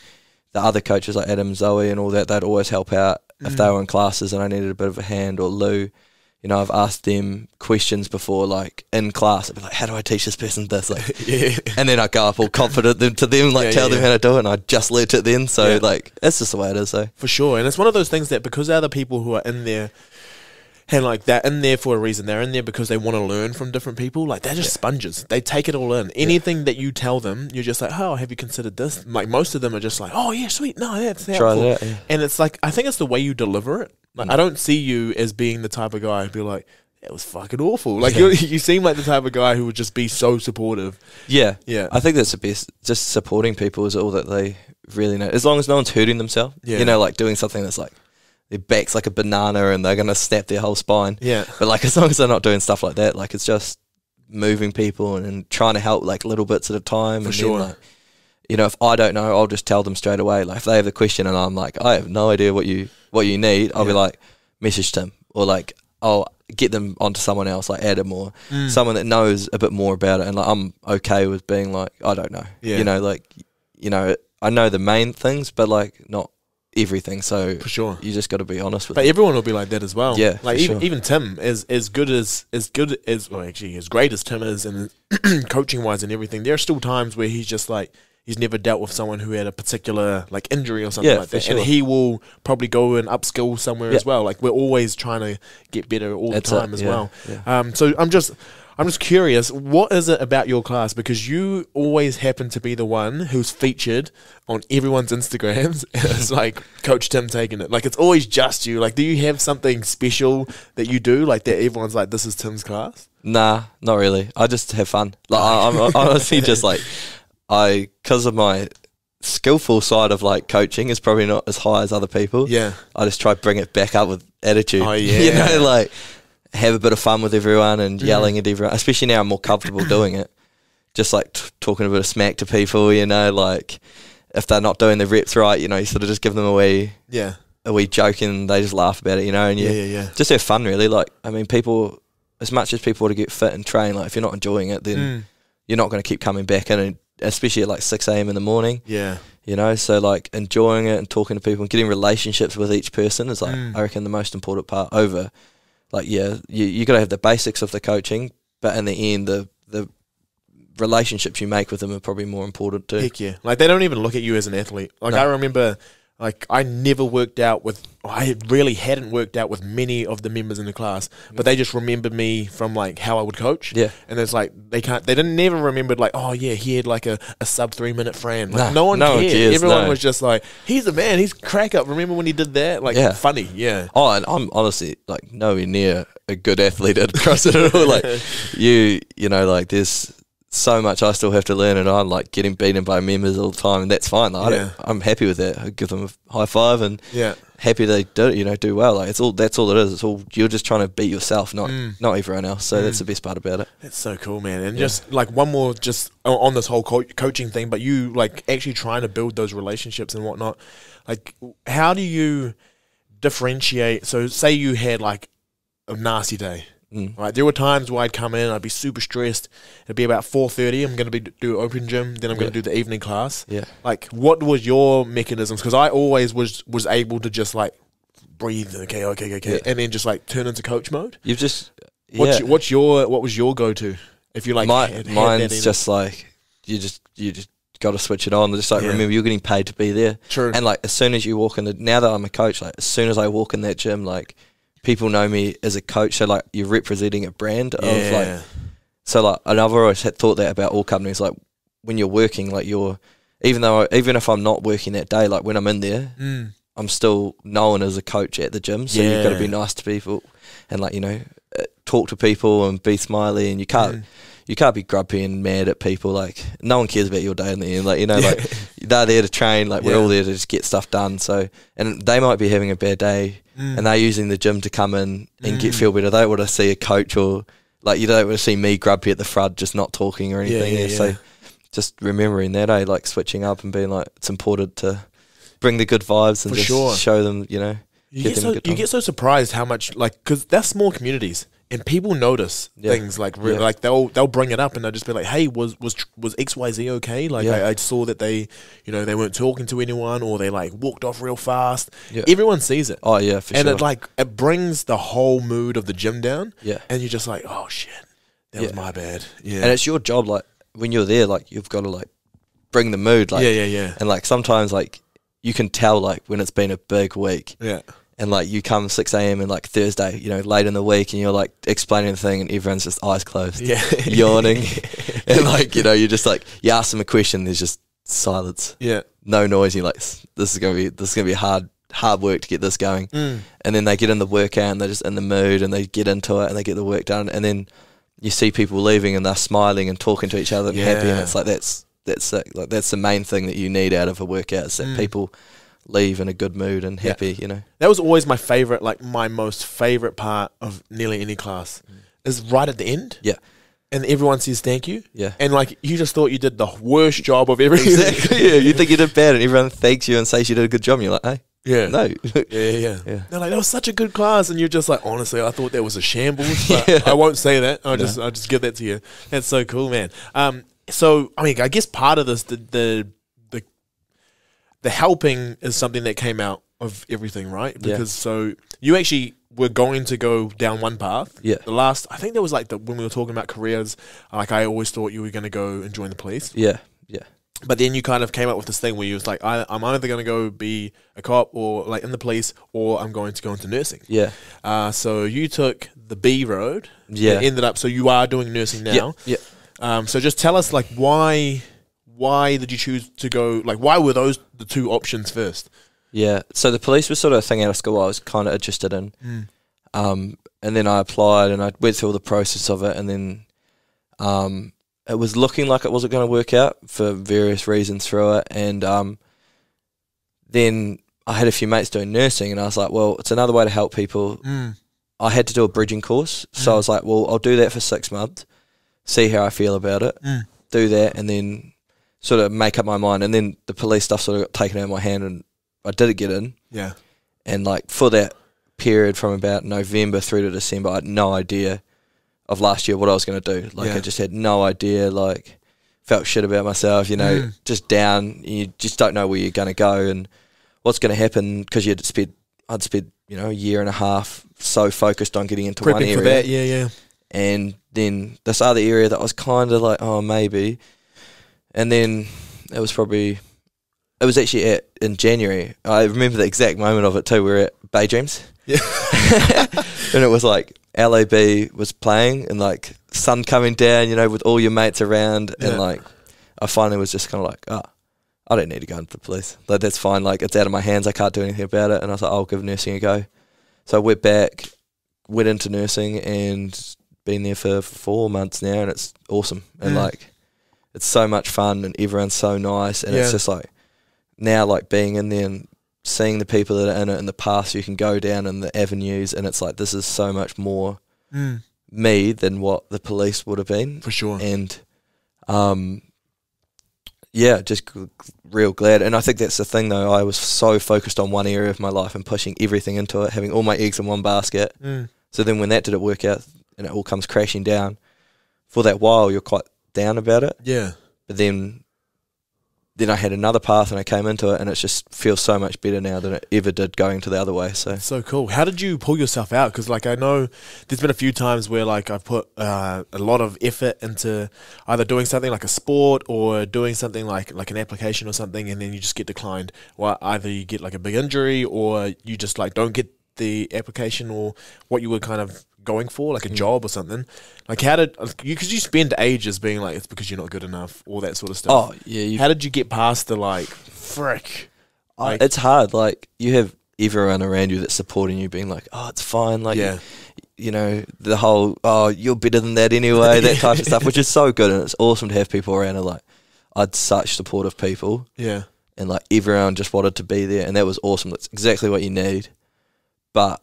the other coaches like Adam, Zoe and all that, they'd always help out if they were in classes and I needed a bit of a hand, or Lou, you know, I've asked them questions before, like in class, I'd be like, how do I teach this person this? Like, and then I go up all confident to them, like tell them how to do it, and I just learnt it then, so like, that's just the way it is, so. For sure, and it's one of those things that because they're the people who are in there, and like they're in there for a reason. They're in there because they want to learn from different people. Like they're just sponges. They take it all in. Anything that you tell them, you're just like, oh, have you considered this? Like most of them are just like, oh yeah, sweet. No, that's helpful. Try that. Yeah. And it's like, I think it's the way you deliver it. Like I don't see you as being the type of guy who'd be like, it was fucking awful. Like you seem like the type of guy who would just be so supportive. Yeah. I think that's the best. Just supporting people is all that they really know. As long as no one's hurting themselves. You know, like doing something that's like their back's like a banana and they're gonna snap their whole spine. Yeah. But like as long as they're not doing stuff like that, like it's just moving people and trying to help like little bits at a time. For sure. Then, like, you know, if I don't know, I'll just tell them straight away. Like if they have the question and I'm like, I have no idea what you need, I'll be like, message Tim, or like I'll get them onto someone else, like Adam or someone that knows a bit more about it. And like I'm okay with being like, I don't know. Yeah. You know, like, you know, I know the main things, but like not everything. So for sure, you just got to be honest with. But everyone will be like that as well. Yeah, like even Tim, as great as Tim is, and coaching wise and everything, there are still times where he's just like, he's never dealt with someone who had a particular like injury or something like that, and he will probably go and upskill somewhere as well. Like we're always trying to get better all the time as well. Yeah. So I'm just curious, what is it about your class? Because you always happen to be the one who's featured on everyone's Instagrams. It's like Coach Tim taking it. Like it's always just you. Like, do you have something special that you do, like that everyone's like, this is Tim's class? Nah, not really. I just have fun. Like I'm honestly just like, because of my skillful side of like coaching is probably not as high as other people. Yeah. I just try to bring it back up with attitude. Oh yeah. You know, like have a bit of fun with everyone and yelling at everyone. Especially now I'm more comfortable doing it. Just like talking a bit of smack to people, you know, like if they're not doing the reps right, you know, you sort of just give them a wee joke and they just laugh about it, you know, and just have fun really. Like, I mean, people, as much as people want to get fit and train, like if you're not enjoying it, then you're not going to keep coming back in, and especially at like 6 a.m. in the morning. Yeah. You know, so like enjoying it and talking to people and getting relationships with each person is like, I reckon the most important part over, like, you got to have the basics of the coaching, but in the end, the relationships you make with them are probably more important too. Heck yeah. Like they don't even look at you as an athlete. Like I remember, like I really hadn't worked out with many of the members in the class, but they just remembered me from like how I would coach. Yeah. And it's like, they never remembered like, oh yeah, he had like a sub 3 minute frame. Like no one cared. Everyone was just like, he's a man, he's crack up. Remember when he did that? Like funny. Yeah. Oh, and I'm honestly like nowhere near a good athlete at CrossFit at all. Like you know, like there's so much I still have to learn, and I'm like getting beaten by members all the time, and that's fine. Like, I'm happy with that. I give them a high five and happy they do well. Like that's all it is. It's all, you're just trying to beat yourself, not everyone else. So that's the best part about it. That's so cool, man. And just like one more, just on this whole coaching thing, but you like actually trying to build those relationships and whatnot. Like, how do you differentiate? So say you had like a nasty day. Right, there were times where I'd come in, I'd be super stressed. It'd be about 4:30. I'm going to do open gym, then I'm going to do the evening class. Yeah. Like, what was your mechanisms? Because I always was able to just like breathe. Okay, and then just like turn into coach mode. You've just what was your go-to? If you like, mine's just like you just got to switch it on. Just like remember, you're getting paid to be there. True. And like as soon as you walk in now that I'm a coach, like as soon as I walk in that gym, like, people know me as a coach, so like you're representing a brand of like, so like, and I've always thought that about all companies. Like when you're working, like even if I'm not working that day, like when I'm in there, I'm still known as a coach at the gym. So you've got to be nice to people and like, you know, talk to people and be smiley, and you can't be grumpy and mad at people. Like no one cares about your day in the end. Like, you know, like they're there to train. Like we're all there to just get stuff done. So, and they might be having a bad day. And they're using the gym to come in and feel better. They don't want to see a coach, or like you don't want to see me grumpy at the front just not talking or anything. So just remembering that, like switching up and being like, it's important to bring the good vibes and show them, you know. You get so surprised how much, like, because they're small communities and people notice things like like they'll bring it up and they'll just be like, hey, was XYZ okay? Like I saw that they, you know, they weren't talking to anyone, or they like walked off real fast. Everyone sees it. Oh yeah, for sure. And it brings the whole mood of the gym down. And you're just like, oh shit, that was my bad. And it's your job, like when you're there, like you've got to like bring the mood, like and like sometimes like you can tell like when it's been a big week. And like you come 6 a.m. and like Thursday, you know, late in the week, and you're like explaining the thing, and everyone's just eyes closed, yawning, and like, you know, you're just like, you ask them a question, there's just silence, no noise. You're like, this is gonna be hard work to get this going, and then they get in the workout and they're just in the mood and they get into it and they get the work done, and then you see people leaving and they're smiling and talking to each other and happy, and it's like that's it. Like that's the main thing that you need out of a workout, is that people leave in a good mood and happy, you know. That was always my favourite, like my most favourite part of nearly any class is right at the end. Yeah. And everyone says thank you. Yeah. And like you just thought you did the worst job of everything. Exactly. Yeah. You think you did bad and everyone thanks you and says you did a good job and you're like, hey. Yeah. No. Yeah. They're like, that was such a good class, and you're just like, honestly, I thought that was a shambles, but I won't say that. I'll just give that to you. That's so cool, man. So I mean, I guess part of this, the helping is something that came out of everything, right? Because so you actually were going to go down one path. Yeah. I think there was like when we were talking about careers, like I always thought you were going to go and join the police. Yeah. Yeah. But then you kind of came up with this thing where you was like, I'm either going to go be a cop or like in the police, or I'm going to go into nursing. Yeah. So you took the B road. Yeah. And ended up, so you are doing nursing now. Yeah. So just tell us like why did you choose to go, like why were those the two options first? Yeah. So the police was sort of a thing out of school I was kind of interested in. And then I applied and I went through all the process of it, and then it was looking like it wasn't going to work out for various reasons through it. And then I had a few mates doing nursing, and I was like, well, it's another way to help people. I had to do a bridging course. So I was like, well, I'll do that for 6 months, see how I feel about it, do that, and then sort of make up my mind. And then the police stuff sort of got taken out of my hand, and I did get in. Yeah. And like for that period from about November through to December, I had no idea of last year what I was going to do. Like I just had no idea, like felt shit about myself, you know, just down. You just don't know where you're going to go and what's going to happen, because I'd spent, you know, a year and a half so focused on getting into one area. For that, And then this other area that was kind of like, oh, maybe. And then it was actually in January. I remember the exact moment of it too. We were at Bay Dreams. Yeah. And it was like LAB was playing and like sun coming down, you know, with all your mates around. And like, I finally was just kind of like, oh, I don't need to go into the police. Like, that's fine. Like, it's out of my hands. I can't do anything about it. And I was like, I'll give nursing a go. So I went into nursing and been there for 4 months now, and it's awesome. And like, it's so much fun and everyone's so nice. And it's just like, now like being in there and seeing the people that are in it and the paths you can go down and the avenues, and it's like, this is so much more me than what the police would have been. For sure. And just real glad. And I think that's the thing though, I was so focused on one area of my life and pushing everything into it, having all my eggs in one basket. So then when that didn't work out and it all comes crashing down, for that while you're quite down about it. Yeah. But then I had another path and I came into it, and it just feels so much better now than it ever did going to the other way. So cool. How did you pull yourself out? Because like I know there's been a few times where like I've put a lot of effort into either doing something like a sport or doing something like an application or something, and then you just get declined. Well, either you get like a big injury or you just like don't get the application or what you were kind of going for, like a job or something. Like how did you, because you spend ages being like, it's because you're not good enough, all that sort of stuff. Oh yeah. How did you get past the like, frick? Like, it's hard. Like, you have everyone around you that's supporting you, being like, oh, it's fine. Like, you know, the whole, oh, you're better than that anyway, that type of stuff, which is so good. And it's awesome to have people around who, like, I had such supportive people. Yeah. And like everyone just wanted to be there, and that was awesome. That's exactly what you need. But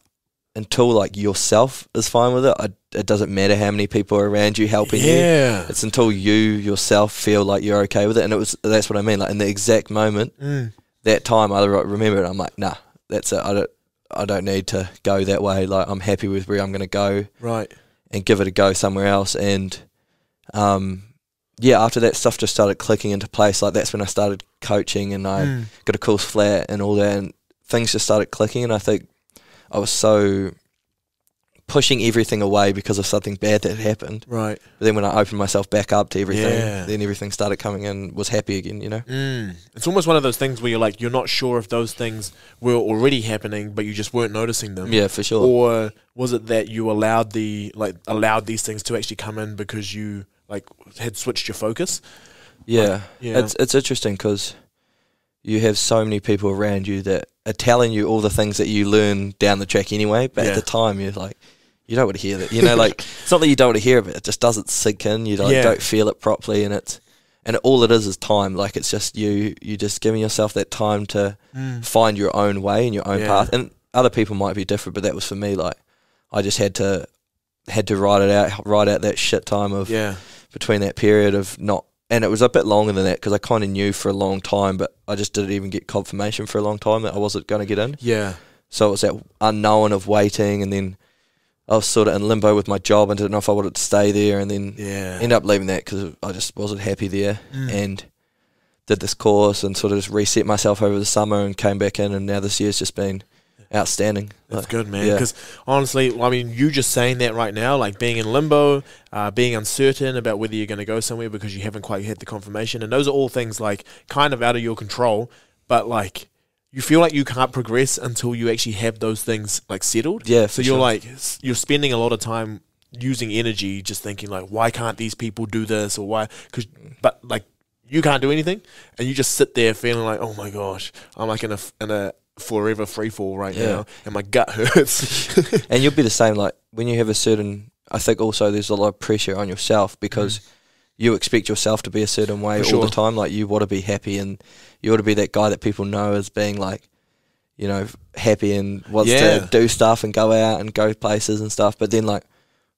until like yourself is fine with it, it doesn't matter how many people are around you helping you. It's until you yourself feel like you're okay with it. And that's what I mean. Like in the exact moment, that time I remember it. I'm like, nah, that's it. I don't need to go that way. Like, I'm happy with where I'm going to go. Right. And give it a go somewhere else. And after that, stuff just started clicking into place. Like, that's when I started coaching, and I got a course flat and all that, and things just started clicking. And I think I was so pushing everything away because of something bad that happened. Right. But then when I opened myself back up to everything, then everything started coming in, was happy again, you know? It's almost one of those things where you're like, you're not sure if those things were already happening, but you just weren't noticing them. Yeah, for sure. Or was it that you allowed these things to actually come in because you like had switched your focus? Yeah. It's interesting because you have so many people around you that are telling you all the things that you learn down the track anyway, but at the time you're like, you don't want to hear that, you know, like, it's not that you don't want to hear it, but it just doesn't sink in, you don't feel it properly, and And all it is time. Like, it's just you just giving yourself that time to find your own way and your own path. And other people might be different, but that was for me. Like, I just had to ride out that shit time of between that period of not. And it was a bit longer than that because I kind of knew for a long time, but I just didn't even get confirmation for a long time that I wasn't going to get in. Yeah. So it was that unknown of waiting, and then I was sort of in limbo with my job and didn't know if I wanted to stay there, and then ended up leaving that because I just wasn't happy there, and did this course and sort of just reset myself over the summer and came back in, and now this year's just been outstanding. That's good, man. Because honestly, I mean, you just saying that right now, like being in limbo, being uncertain about whether you're going to go somewhere because you haven't quite had the confirmation, and those are all things like kind of out of your control, but like you feel like you can't progress until you actually have those things like settled. Yeah. So you're spending a lot of time using energy just thinking like, why can't these people do this, or why? But like you can't do anything, and you just sit there feeling like, oh my gosh, I'm like in a forever free fall right now, and my gut hurts. And you'll be the same, like when you have a certain, I think also there's a lot of pressure on yourself because you expect yourself to be a certain way all the time. Like you want to be happy, and you want to be that guy that people know as being like, you know, happy and wants to do stuff and go out and go places and stuff. But then like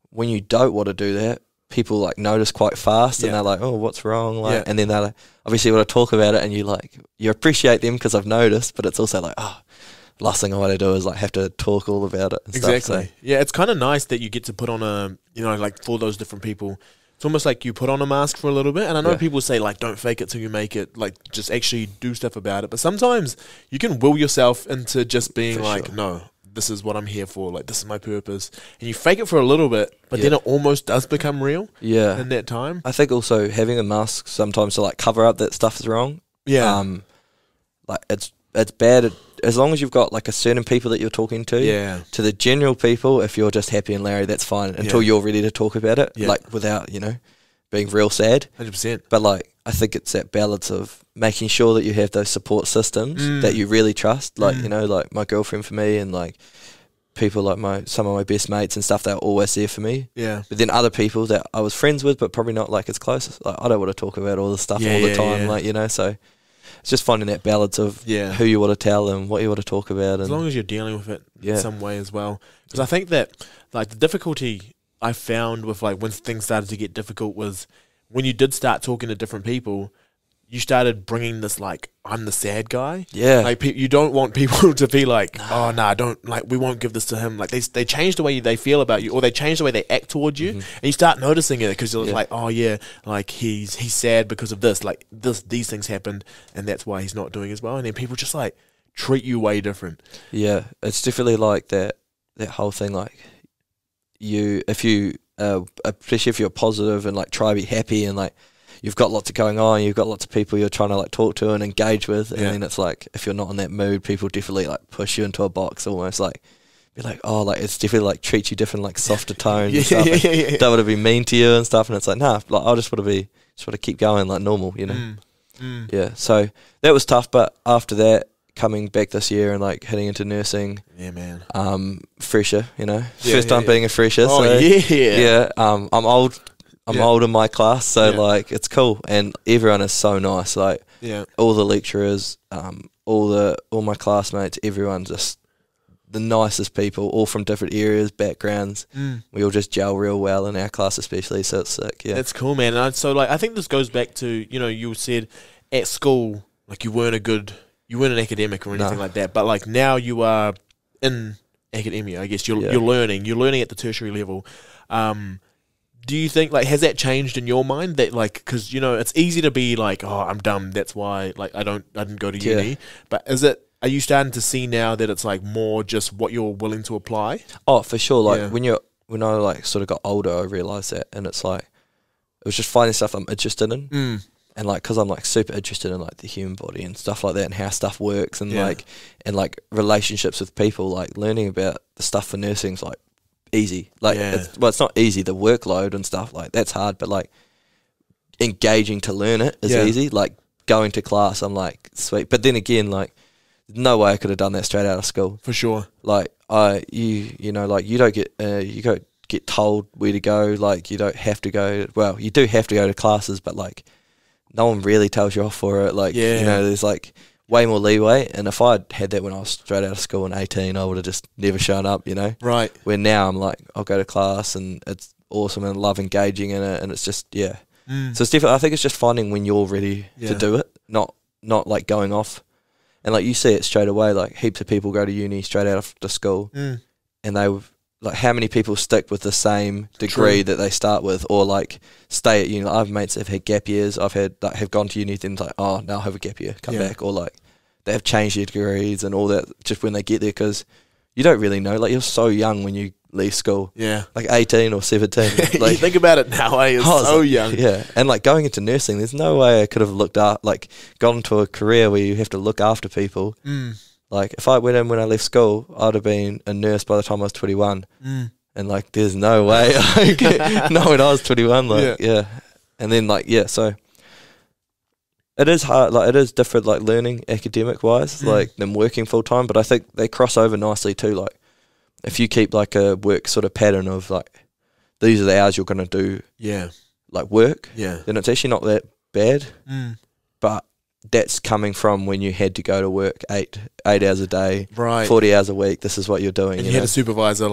when you don't want to do that, people like notice quite fast, and they're like, oh, what's wrong? Like, and then they like, obviously want to talk about it, and you appreciate them because I've noticed, but it's also like, last thing I want to do is like have to talk all about it and stuff. So. Yeah, it's kind of nice that you get to put on a, you know, like for those different people, it's almost like you put on a mask for a little bit. And I know people say like, don't fake it till you make it, like just actually do stuff about it. But sometimes you can will yourself into just being no, this is what I'm here for, like this is my purpose, and you fake it for a little bit, but then it almost does become real in that time. I think also having a mask sometimes to like cover up that stuff is wrong. Like it's bad as long as you've got like a certain people that you're talking to. To the general people, if you're just happy and Larry, that's fine until you're ready to talk about it, like without, you know, being real sad. 100%. But like I think it's that balance of making sure that you have those support systems that you really trust, like you know, like my girlfriend for me, and like people like some of my best mates and stuff, they're always there for me. But then other people that I was friends with but probably not like as close, like I don't want to talk about all this stuff all the time, like, you know, so it's just finding that balance of who you want to tell and what you want to talk about, as long as you're dealing with it in some way as well. Because I think that like the difficulty I found with like when things started to get difficult was when you did start talking to different people, you started bringing this like, I'm the sad guy. Like you don't want people to be like, oh no, don't, like we won't give this to him. Like they change the way they feel about you, or they change the way they act towards you, and you start noticing it because you're like, oh yeah, like he's sad because of this, like these things happened, and that's why he's not doing as well. And then people just like treat you way different. Yeah, it's definitely like that whole thing. Like especially if you're positive and like try to be happy and like you've got lots of going on, you've got lots of people you're trying to like talk to and engage with, and then it's like if you're not in that mood, people definitely like push you into a box, almost like be like, oh, like it's definitely like treat you different, like softer tones and stuff. Don't want to be mean to you and stuff, and it's like, nah, like I just want to keep going like normal, you know. Yeah, so that was tough, but after that, coming back this year and like heading into nursing, fresher, you know, first time being a fresher. I'm old. I'm old in my class, so like it's cool, and everyone is so nice. Like all the lecturers, all my classmates, everyone's just the nicest people, all from different areas, backgrounds. We all just gel real well in our class, especially. So it's sick. Yeah, that's cool, man. And so like I think this goes back to, you know, you said at school like you weren't an academic or anything like that, but like now you are in academia. I guess you're learning at the tertiary level. Do you think, like, has that changed in your mind? That, like, because, you know, it's easy to be like, oh, I'm dumb, that's why, like, I didn't go to uni. But are you starting to see now that it's, like, more just what you're willing to apply? Oh, for sure. Like, when I, like, sort of got older, I realised that. And it's, like, it was just finding stuff I'm interested in. And, like, because I'm, like, super interested in, like, the human body and stuff like that and how stuff works and, like, relationships with people, like, learning about the stuff for nursing's, like, easy. Like, it's not easy, the workload and stuff, like, that's hard, but, like, engaging to learn it is easy. Like, going to class, I'm like, sweet. But then again, like, no way I could have done that straight out of school. For sure. Like, you know, like, you don't get told where to go. Like, you don't have to go, well, you do have to go to classes, but, like, no one really tells you off for it. Like, you know, there's like way more leeway. And if I'd had that when I was straight out of school in 18, I would have just never shown up, you know? Right. Where now I'm like, I'll go to class and it's awesome and love engaging in it. And it's just, So it's definitely, I think it's just finding when you're ready to do it, not like going off. And like you see it straight away, like heaps of people go to uni straight out of the school and like how many people stick with the same degree that they start with, or like stay at uni. Like, I have mates that have had gap years. I've had that have gone to uni and like, oh, now I'll have a gap year, come back, or like they have changed their degrees and all that just when they get there, because you don't really know. Like, you're so young when you leave school. Yeah, like 18 or 17. Like, you think about it now, you're so young. Yeah, and like going into nursing, there's no way I could have gone into a career where you have to look after people. Like, if I went in when I left school, I'd have been a nurse by the time I was 21. And, like, there's no way. No, when I was 21, like, And then, like, so it is hard. Like, it is different, like, learning academic-wise, like, than working full-time. But I think they cross over nicely, too. Like, if you keep, like, a work sort of pattern of, like, these are the hours you're going to do, like, work, then it's actually not that bad. But that's coming from when you had to go to work 8 hours a day, 40 hours a week. This is what you're doing. And you had a supervisor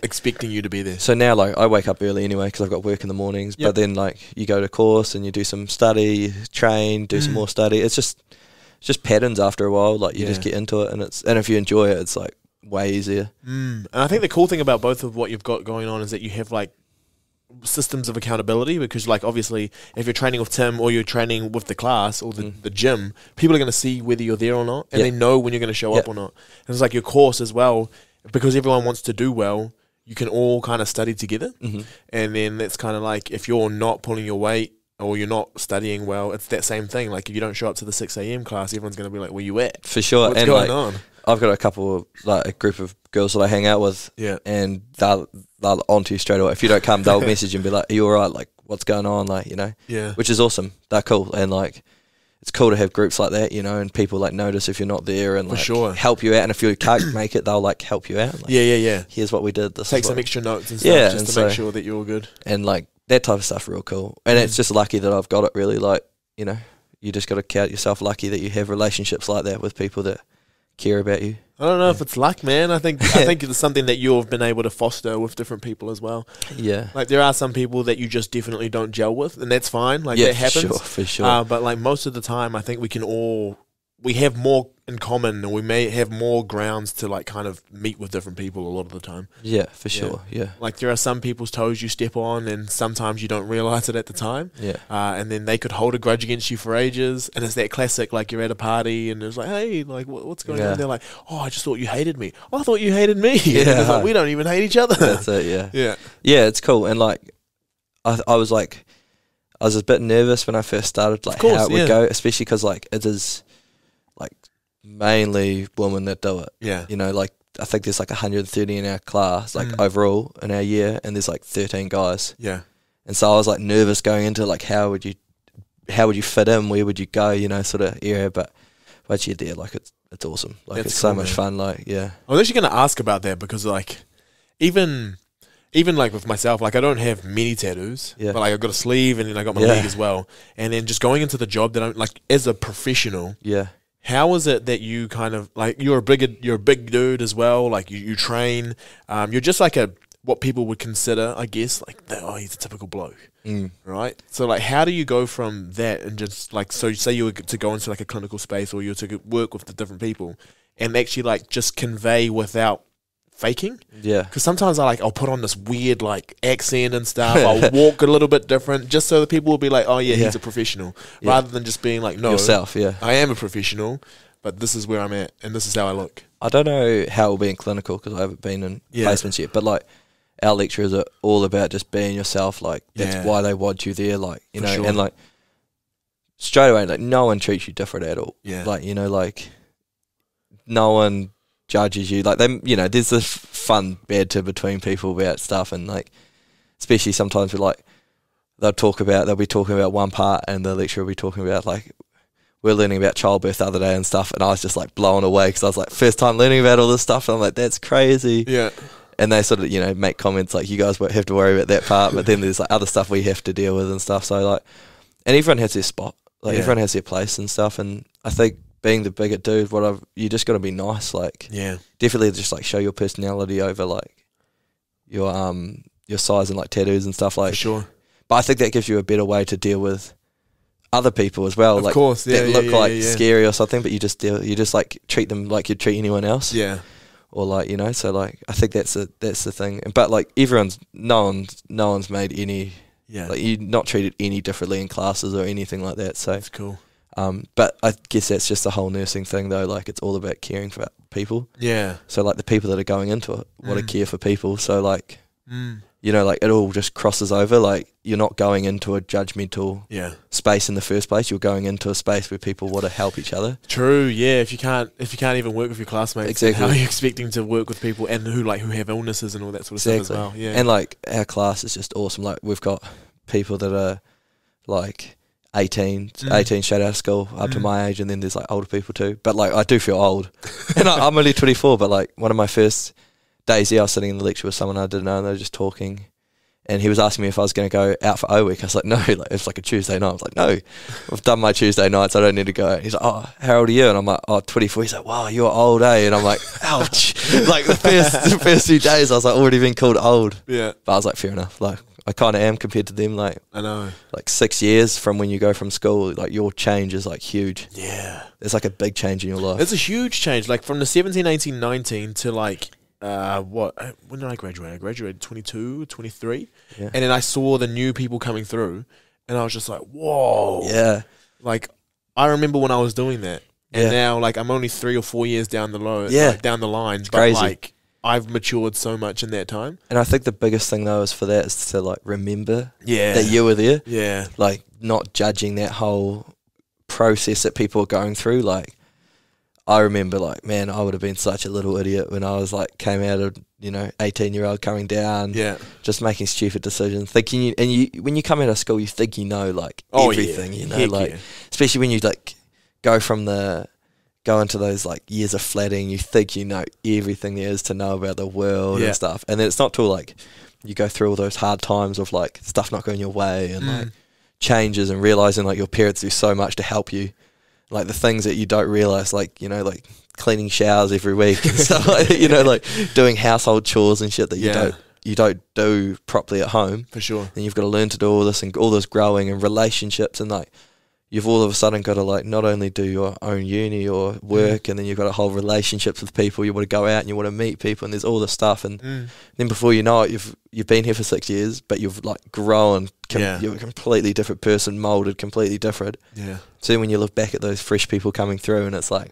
expecting you to be there. So now, like, I wake up early anyway because I've got work in the mornings. But then, like, you go to course and you do some study, train, do some more study. It's just patterns after a while. Like, you just get into it, and if you enjoy it, it's like way easier. And I think the cool thing about both of what you've got going on is that you have like systems of accountability, because like obviously if you're training with Tim or you're training with the class or the gym, people are going to see whether you're there or not, and they know when you're going to show up or not. And it's like your course as well, because everyone wants to do well, you can all kind of study together. And then it's kind of like if you're not pulling your weight or you're not studying well, it's that same thing. Like if you don't show up to the 6 a.m. class, everyone's going to be like, where you at? For sure. What's going on? I've got a couple of, like, a group of girls that I hang out with, and they'll on to you straight away. If you don't come, they'll message and be like, are you all right? Like, what's going on? Like, you know, which is awesome. They're cool. And like, it's cool to have groups like that, you know, and people like notice if you're not there and like help you out. And if you can't make it, they'll like help you out. Like, here's what we did. Take some extra notes and stuff just to make sure that you're all good. And like that type of stuff, real cool. And it's just lucky that I've got it, really. Like, you know, you just got to count yourself lucky that you have relationships like that with people that care about you. I don't know if it's luck, man. I think it's something that you've been able to foster with different people as well. Yeah. Like there are some people that you just definitely don't gel with, and that's fine. Like that happens. For sure. But like most of the time, I think we have more in common, and we may have more grounds to like kind of meet with different people a lot of the time. Yeah, for sure. Yeah. Like there are some people's toes you step on, and sometimes you don't realize it at the time. Yeah. And then they could hold a grudge against you for ages, and it's that classic, like you're at a party and it's like, hey, like what's going on? They're like, oh, I just thought you hated me. Oh, I thought you hated me. Yeah. And it's like, we don't even hate each other. That's it. Yeah. Yeah. Yeah. It's cool, and like I was a bit nervous when I first started, like how it would go, especially because like it is like mainly women that do it. Yeah. You know, like I think there's like 130 in our class, like overall in our year, and there's like 13 guys. Yeah. And so I was like nervous going into like how would you fit in, where would you go, you know, sort of area. But once you're there, like it's awesome. Like that's it's cool, so much fun. Like I was actually going to ask about that, because like even like with myself, like I don't have many tattoos, but like I've got a sleeve and then I got my leg as well. And then just going into the job that I'm like as a professional. Yeah. How is it that you kind of like you're a big dude as well? Like you train, you're just like what people would consider, I guess, like he's a typical bloke, right? So like, how do you go from that and just like, so say you were to go into like a clinical space, or you were to work with the different people and actually like just convey without faking? Yeah. Because sometimes I'll put on this weird like accent and stuff. I'll walk a little bit different just so that people will be like, oh yeah, he's a professional, rather than just being like, no, yourself. Yeah, I am a professional, but this is where I'm at and this is how I look. I don't know how it'll be in clinical because I haven't been in placements yet, but like our lecturers are all about just being yourself. Like that's why they want you there. Like, you know, and like straight away, like no one treats you different at all. Yeah. Like, you know, like no one judges you. Like them, you know, there's this fun banter between people about stuff, and like especially sometimes we're like they'll be talking about one part and the lecturer will be talking about like we're learning about childbirth the other day and stuff, and I was just like blown away because I was like first time learning about all this stuff, and I'm like, that's crazy. Yeah. And they sort of, you know, make comments like, you guys won't have to worry about that part, but then there's like other stuff we have to deal with and stuff. So like, and everyone has their spot. Like everyone has their place and stuff, and I think being the bigger dude, you just got to be nice. Like, definitely just like show your personality over like your size and like tattoos and stuff. Like, for sure. But I think that gives you a better way to deal with other people as well. Of course, that look scary or something, but you just like treat them like you'd treat anyone else. Yeah. Or like, you know, so like I think that's the thing. But like no one's made any. Yeah. Like you're not treated any differently in classes or anything like that. So that's cool. But I guess that's just the whole nursing thing though. Like it's all about caring for people. Yeah. So like the people that are going into it want to care for people. So like, you know, like it all just crosses over. Like you're not going into a judgmental space in the first place. You're going into a space where people want to help each other. True. Yeah. If you can't even work with your classmates, exactly. How are you expecting to work with people and who have illnesses and all that sort of stuff as well? Yeah. And like our class is just awesome. Like we've got people that are like 18 straight out of school up to my age, and then there's like older people too. But like I do feel old, and I'm only 24. But like one of my first days there, I was sitting in the lecture with someone I didn't know, and they were just talking, and he was asking me if I was going to go out for O week. I was like, no, like it's like a Tuesday night. I was like, no, I've done my Tuesday nights. I don't need to go. He's like, oh, how old are you? And I'm like, oh, 24. He's like, wow, you're old, eh? And I'm like, ouch. Like the first few days, I was like already been called old. Yeah. But I was like, fair enough. Like I kind of am compared to them. Like I know, like 6 years from when you go from school, like your change is like huge. Yeah. There's like a big change in your life. It's a huge change. Like from the 17, 18, 19 to like. When did I graduate? I graduated 22, 23. Yeah. And then I saw the new people coming through, and I was just like, whoa. Yeah. Like, I remember when I was doing that. And now, like, I'm only 3 or 4 years down the line. It's but, crazy. Like, I've matured so much in that time. And I think the biggest thing, though, is for that is to, like, remember that you were there. Yeah. Like, not judging that whole process that people are going through, like, I remember, like, man, I would have been such a little idiot when I was, like, came out of, 18-year-old coming down, just making stupid decisions, thinking when you come out of school, you think you know, like, everything, especially when you, like, go into those, like, years of flatting, you think you know everything there is to know about the world and stuff, and then it's not till, like, you go through all those hard times of, like, stuff not going your way and, like, changes and realising, like, your parents do so much to help you. Like the things that you don't realise, like, like cleaning showers every week and stuff like, like doing household chores and shit that you don't do properly at home. For sure. And you've got to learn to do all this and all this growing and relationships, and like you've all of a sudden got to like not only do your own uni or work, and then you've got a whole relationships with people. You want to go out and you want to meet people, and there's all this stuff, and then before you know it, you've been here for 6 years, but you've like grown. You're a completely different person, molded completely different. Yeah. So when you look back at those fresh people coming through, and it's like,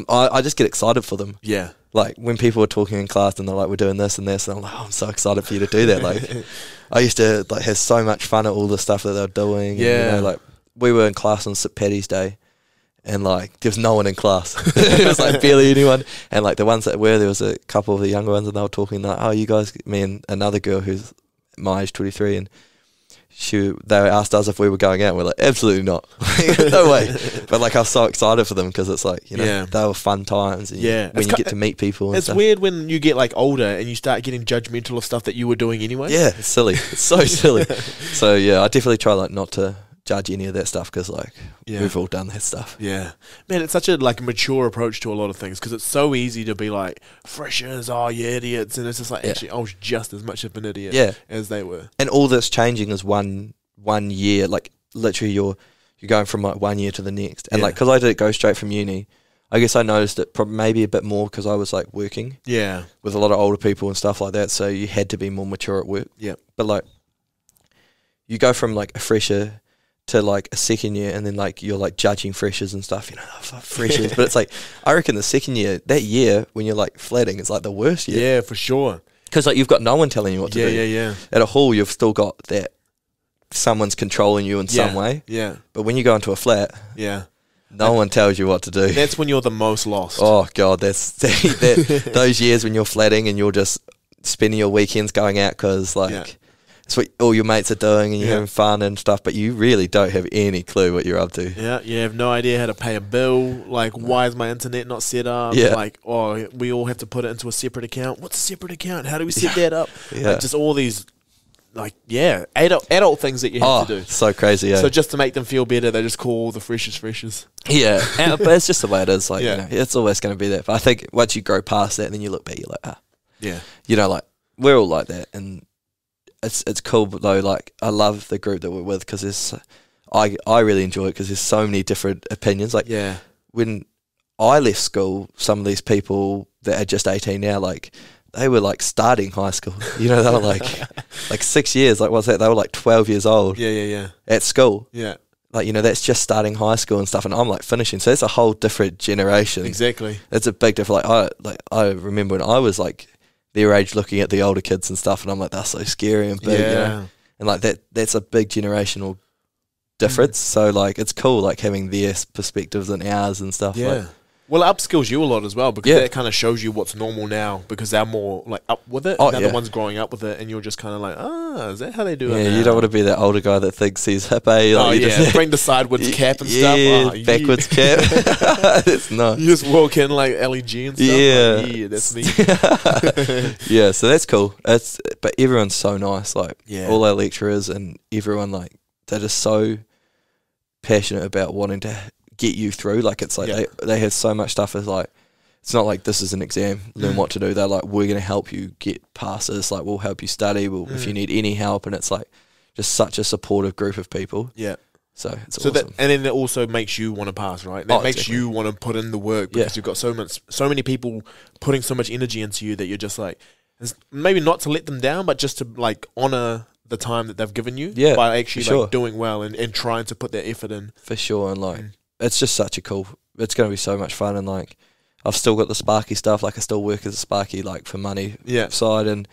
I just get excited for them. Yeah. Like when people are talking in class and they're like, we're doing this and this, and I'm like, oh, I'm so excited for you to do that. Like I used to like have so much fun at all the stuff that they were doing. Yeah. And, like we were in class on St. Paddy's Day, and like there was no one in class. It was like barely anyone. And like the ones that were, there was a couple of the younger ones, and they were talking like, oh, you guys, me and another girl who's my age, 23, and they asked us if we were going out, and we're like, absolutely not. No way. But like I was so excited for them because it's like, they were fun times. And when you get to meet people and it's stuff. Weird when you get like older and you start getting judgmental of stuff that you were doing anyway. Yeah, it's silly. It's so silly. So yeah, I definitely try like not to judge any of that stuff because like we've all done that stuff. Yeah, man, it's such a like mature approach to a lot of things because it's so easy to be like freshers, oh you idiots, and it's just like actually I was just as much of an idiot as they were. And all that's changing is one year, like literally you're going from like 1 year to the next, and like because I did go straight from uni, I guess I noticed it maybe a bit more because I was like working with a lot of older people and stuff like that, so you had to be more mature at work. But like you go from like a fresher to like a second year, and then like you're like judging freshers and stuff, freshers. But it's like I reckon the second year, that year when you're like flatting, it's like the worst year. Yeah, for sure. Because like you've got no one telling you what to do. Yeah. At a hall, you've still got that someone's controlling you in some way. Yeah. But when you go into a flat, no one tells you what to do. That's when you're the most lost. Oh god, that's those years when you're flatting and you're just spending your weekends going out because like. It's what all your mates are doing and you're having fun and stuff, but you really don't have any clue what you're up to. Yeah, you have no idea how to pay a bill. Like, why is my internet not set up? Yeah. Like, oh, we all have to put it into a separate account. What's a separate account? How do we set that up? Yeah. Like, just all these adult things that you have to do. So crazy, yeah. So just to make them feel better, they just call all the freshers. Yeah, but it's just the way it is. Like, it's always going to be that. But I think once you grow past that, and then you look back, you're like, like we're all like that, and it's cool. But though, like, I love the group that we're with because I really enjoy it because there's so many different opinions. Like, when I left school, some of these people that are just 18 now, like, they were like starting high school. They were like 6 years. Like, what's that? They were like 12 years old. Yeah. At school. Yeah. Like, that's just starting high school and stuff, and I'm like finishing. So it's a whole different generation. Exactly. It's a big difference. I remember when I was like their age, looking at the older kids and stuff, and I'm like, they're so scary and big. And like that's a big generational difference. So like it's cool, like having their perspectives and ours and stuff. Yeah. Well, it upskills you a lot as well because that kind of shows you what's normal now because they're more like up with it. They're the ones growing up with it, and you're just kind of like, is that how they do it? Yeah, you don't want to be that older guy that thinks he's hip. Like, bring the sideways cap and stuff. Backwards cap. That's not. You just walk in like LEG and stuff. Yeah, that's me. Yeah, so that's cool. But everyone's so nice. Like all our lecturers and everyone, like they're just so passionate about wanting to get you through. Like it's like they have so much stuff. It's like it's not like this is an exam, learn what to do. They're like, we're going to help you get past this. Like, we'll help you study. If you need any help, and it's like just such a supportive group of people. Yeah. So it's awesome. And then it also makes you want to pass, right? That makes you want to put in the work because you've got so many people putting so much energy into you that you're just like, maybe not to let them down, but just to like honor the time that they've given you by actually like doing well and trying to put that effort in. For sure. And like, it's just such a cool, it's going to be so much fun. And like, I've still got the Sparky stuff. Like, I still work as a Sparky, like for money side. And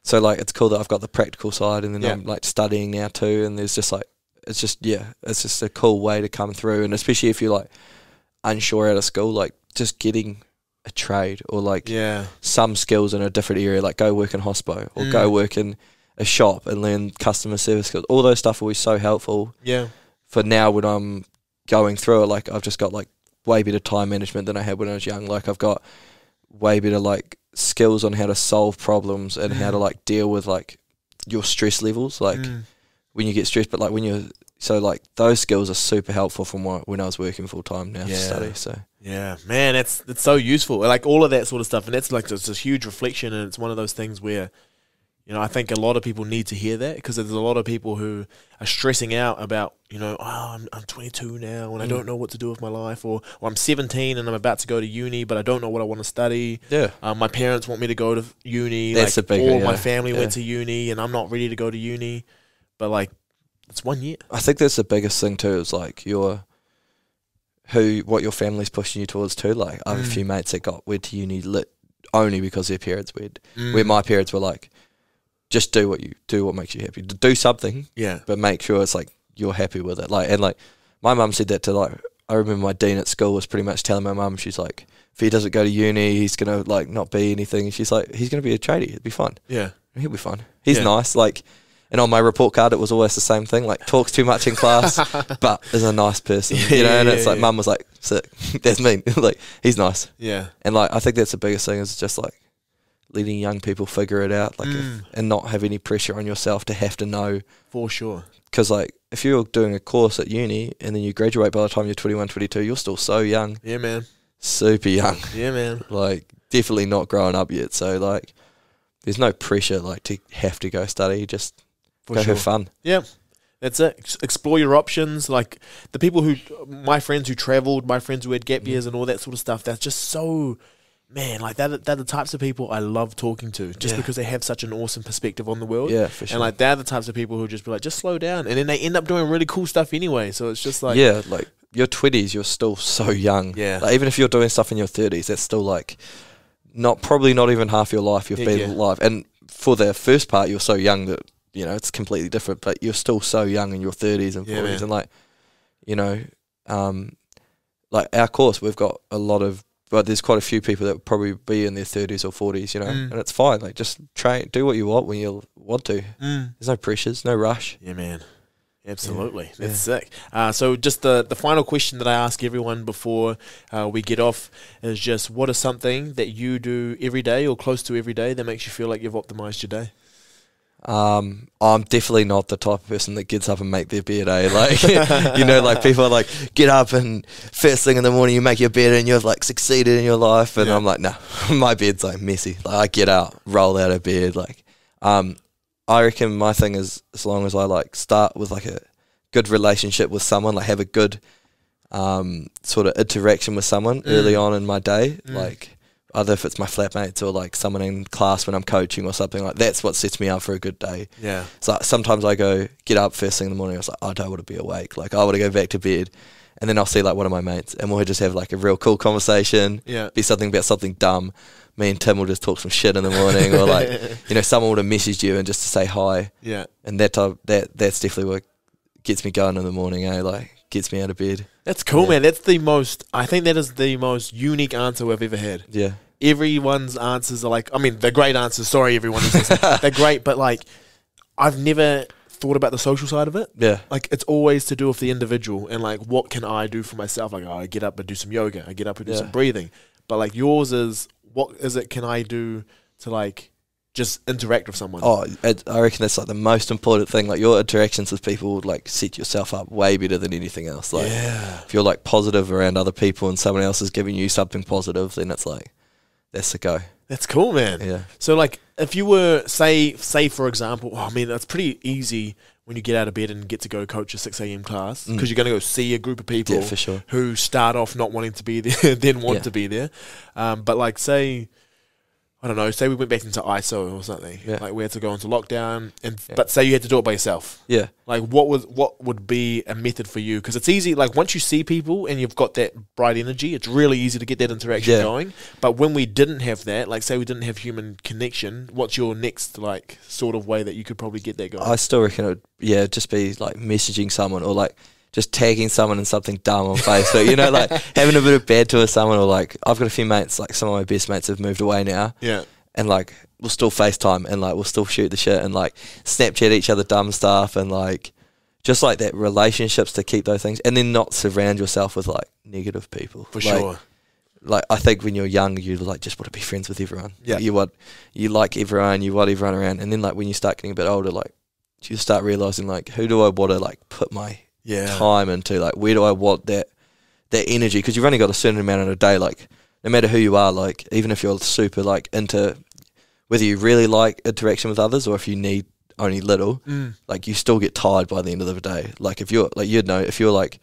so like, it's cool that I've got the practical side, and then I'm like studying now too. And there's just like, it's just a cool way to come through. And especially if you're like unsure out of school, like just getting a trade or like some skills in a different area, like go work in hospo or go work in a shop and learn customer service skills. All those stuff will be so helpful. Yeah. For now when I'm going through it, like I've just got like way better time management than I had when I was young. Like I've got way better like skills on how to solve problems and how to like deal with like your stress levels, like when you get stressed, but like when you're, so like those skills are super helpful from when I was working full time now to study. So yeah, man, it's so useful. Like all of that sort of stuff, and that's like just a huge reflection. And it's one of those things where, you know, I think a lot of people need to hear that because there's a lot of people who are stressing out about, you know, I'm 22 now and I don't know what to do with my life, or I'm 17 and I'm about to go to uni, but I don't know what I want to study. Yeah. My parents want me to go to uni. That's like, a big all my family went to uni and I'm not ready to go to uni. But like, it's 1 year. I think that's the biggest thing too, is like what your family's pushing you towards too. Like I have a few mates that went to uni only because their parents went. Where my parents were like, just do what makes you happy. Do something, but make sure it's like you're happy with it. Like, and like my mum said that to like, I remember my dean at school was pretty much telling my mum, she's like, if he doesn't go to uni, he's gonna like not be anything. She's like, he's gonna be a tradie. It'll be fun. Yeah, he'll be fun. He's nice. Like, and on my report card, it was always the same thing. Like, talks too much in class, but is a nice person. You know, and it's like mum was like, sick. That's me. Like, he's nice. Yeah, and like I think that's the biggest thing is just like letting young people figure it out, like, and not have any pressure on yourself to have to know. For sure. Because, like, if you're doing a course at uni and then you graduate by the time you're 21, 22, you're still so young. Yeah, man. Super young. Yeah, man. Like, definitely not growing up yet. So, like, there's no pressure, like, to have to go study. Just go have fun. Yeah. That's it. Explore your options. Like, the people my friends who travelled, my friends who had gap years and all that sort of stuff, that's just so... Man, like they're the types of people I love talking to just because they have such an awesome perspective on the world. Yeah, for sure. And like they're the types of people who just be like, just slow down. And then they end up doing really cool stuff anyway. So it's just like... Yeah, like your 20s, you're still so young. Yeah. Like, even if you're doing stuff in your 30s, that's still like probably not even half your life you've been alive. And for the first part, you're so young that, you know, it's completely different. But you're still so young in your 30s and 40s. Man. And like, you know, like our course, we've got a lot of... But there's quite a few people that would probably be in their 30s or 40s, you know, and it's fine. Like, just do what you want when you want to. There's no pressures, no rush. Yeah, man. Absolutely. That's sick. So just the final question that I ask everyone before we get off is just, what is something that you do every day or close to every day that makes you feel like you've optimized your day? I'm definitely not the type of person that gets up and make their bed, Like, you know, like people are like, get up and first thing in the morning you make your bed and you've like succeeded in your life. And I'm like, no, my bed's like messy. Like I get out, roll out of bed. Like, I reckon my thing is as long as I like start with like a good relationship with someone, like have a good sort of interaction with someone early on in my day, like either if it's my flatmates or like someone in class when I'm coaching or something, like that's what sets me up for a good day. Yeah. So sometimes I go get up first thing in the morning, I was like, I don't want to be awake. Like I want to go back to bed. And then I'll see like one of my mates and we'll just have like a real cool conversation. Yeah. Be something about something dumb. Me and Tim will just talk some shit in the morning or like, you know, someone would have messaged you and just to say hi. Yeah. And that's definitely what gets me going in the morning, like gets me out of bed. That's cool, man. That's I think that is the most unique answer I've ever had. Yeah. Everyone's answers are like, I mean, they're great answers. Sorry, everyone. They're great, but like, I've never thought about the social side of it. Yeah. Like, it's always to do with the individual and like, what can I do for myself? Like, I get up and do some yoga. I get up and do some breathing. But like, yours is, what is it can I do to like, just interact with someone? Oh, I reckon that's like the most important thing. Like your interactions with people would like set yourself up way better than anything else. Like if you're like positive around other people and someone else is giving you something positive, then it's like, that's the go. That's cool, man. Yeah. So like if you were, say for example, I mean, that's pretty easy when you get out of bed and get to go coach a 6 a.m. class because you're going to go see a group of people for sure. Who start off not wanting to be there, then want to be there. But like say, I don't know, say we went back into ISO or something. Yeah. Like we had to go into lockdown, but say you had to do it by yourself. Yeah. Like what would be a method for you? Because it's easy, like once you see people and you've got that bright energy, it's really easy to get that interaction going. But when we didn't have that, like say we didn't have human connection, what's your next like sort of way that you could probably get that going? I still reckon it would just be like messaging someone or like just tagging someone in something dumb on Facebook, you know, like having a bit of banter with someone or like, I've got a few mates, like some of my best mates have moved away now. Yeah. And like, we'll still FaceTime and like, we'll still shoot the shit and like Snapchat each other dumb stuff and like, just like that relationships to keep those things and then not surround yourself with like negative people. For sure. Like, I think when you're young, you like just want to be friends with everyone. Yeah. You like everyone, you want everyone around. And then like when you start getting a bit older, like you start realizing like, who do I want to like put my time into, like where do I want that energy, because you've only got a certain amount in a day, like no matter who you are, like even if you're super like into whether you really like interaction with others or if you need only little, like you still get tired by the end of the day. Like if you're like, you'd know if you're like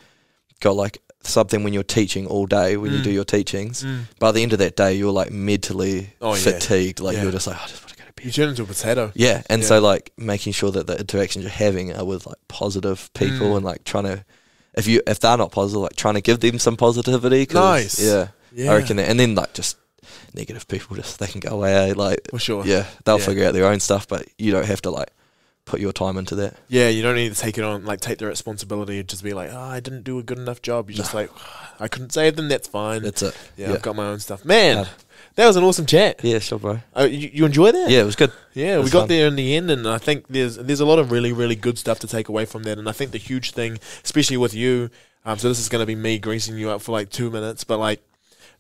got like something when you're teaching all day when you do your teachings, by the end of that day you're like mentally fatigued, like you're just like, I just want to go to bed. You turn into a potato. Yeah, and so like making sure that the interactions you're having are with like positive people and like trying to, if they're not positive, like trying to give them some positivity. Nice. Yeah, I reckon that. And then like just negative people, just they can go away, like for sure. Yeah, they'll figure out their own stuff, but you don't have to like put your time into that. Yeah, you don't need to take it on, like take the responsibility and just be like, oh, I didn't do a good enough job. You're just like, oh, I couldn't save them, that's fine. That's it. Yeah, I've got my own stuff. Man, that was an awesome chat. Yeah, sure, bro. You enjoy that? Yeah, it was good. Yeah, we got there in the end, and I think there's a lot of really, really good stuff to take away from that. And I think the huge thing, especially with you, so this is going to be me greasing you up for like 2 minutes, but like,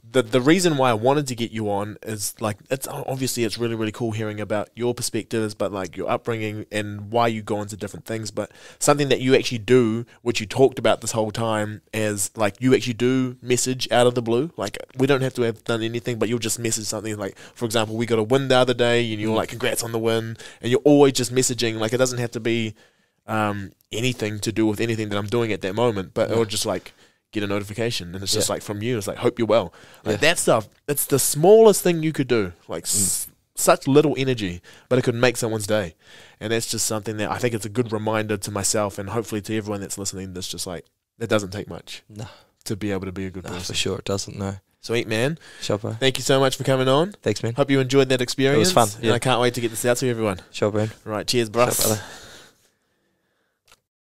the reason why I wanted to get you on is like, it's obviously it's really, really cool hearing about your perspectives, but like your upbringing and why you go into different things. But something that you actually do, which you talked about this whole time, is like you actually do message out of the blue. Like we don't have to have done anything, but you'll just message something like, for example, we got a win the other day and you're like, congrats on the win. And you're always just messaging. Like it doesn't have to be anything to do with anything that I'm doing at that moment, but it'll just like get a notification and it's just like from you, it's like, hope you're well, like that stuff. It's the smallest thing you could do, like such little energy, but it could make someone's day. And that's just something that I think it's a good reminder to myself and hopefully to everyone that's listening. That's just like, it doesn't take much to be able to be a good person. For sure it doesn't. No. Sweet, man. Sure, bro. Thank you so much for coming on. Thanks, man. Hope you enjoyed that experience. It was fun. And I can't wait to get this out to everyone. Sure, man. Right, cheers, bro. Sure, brother.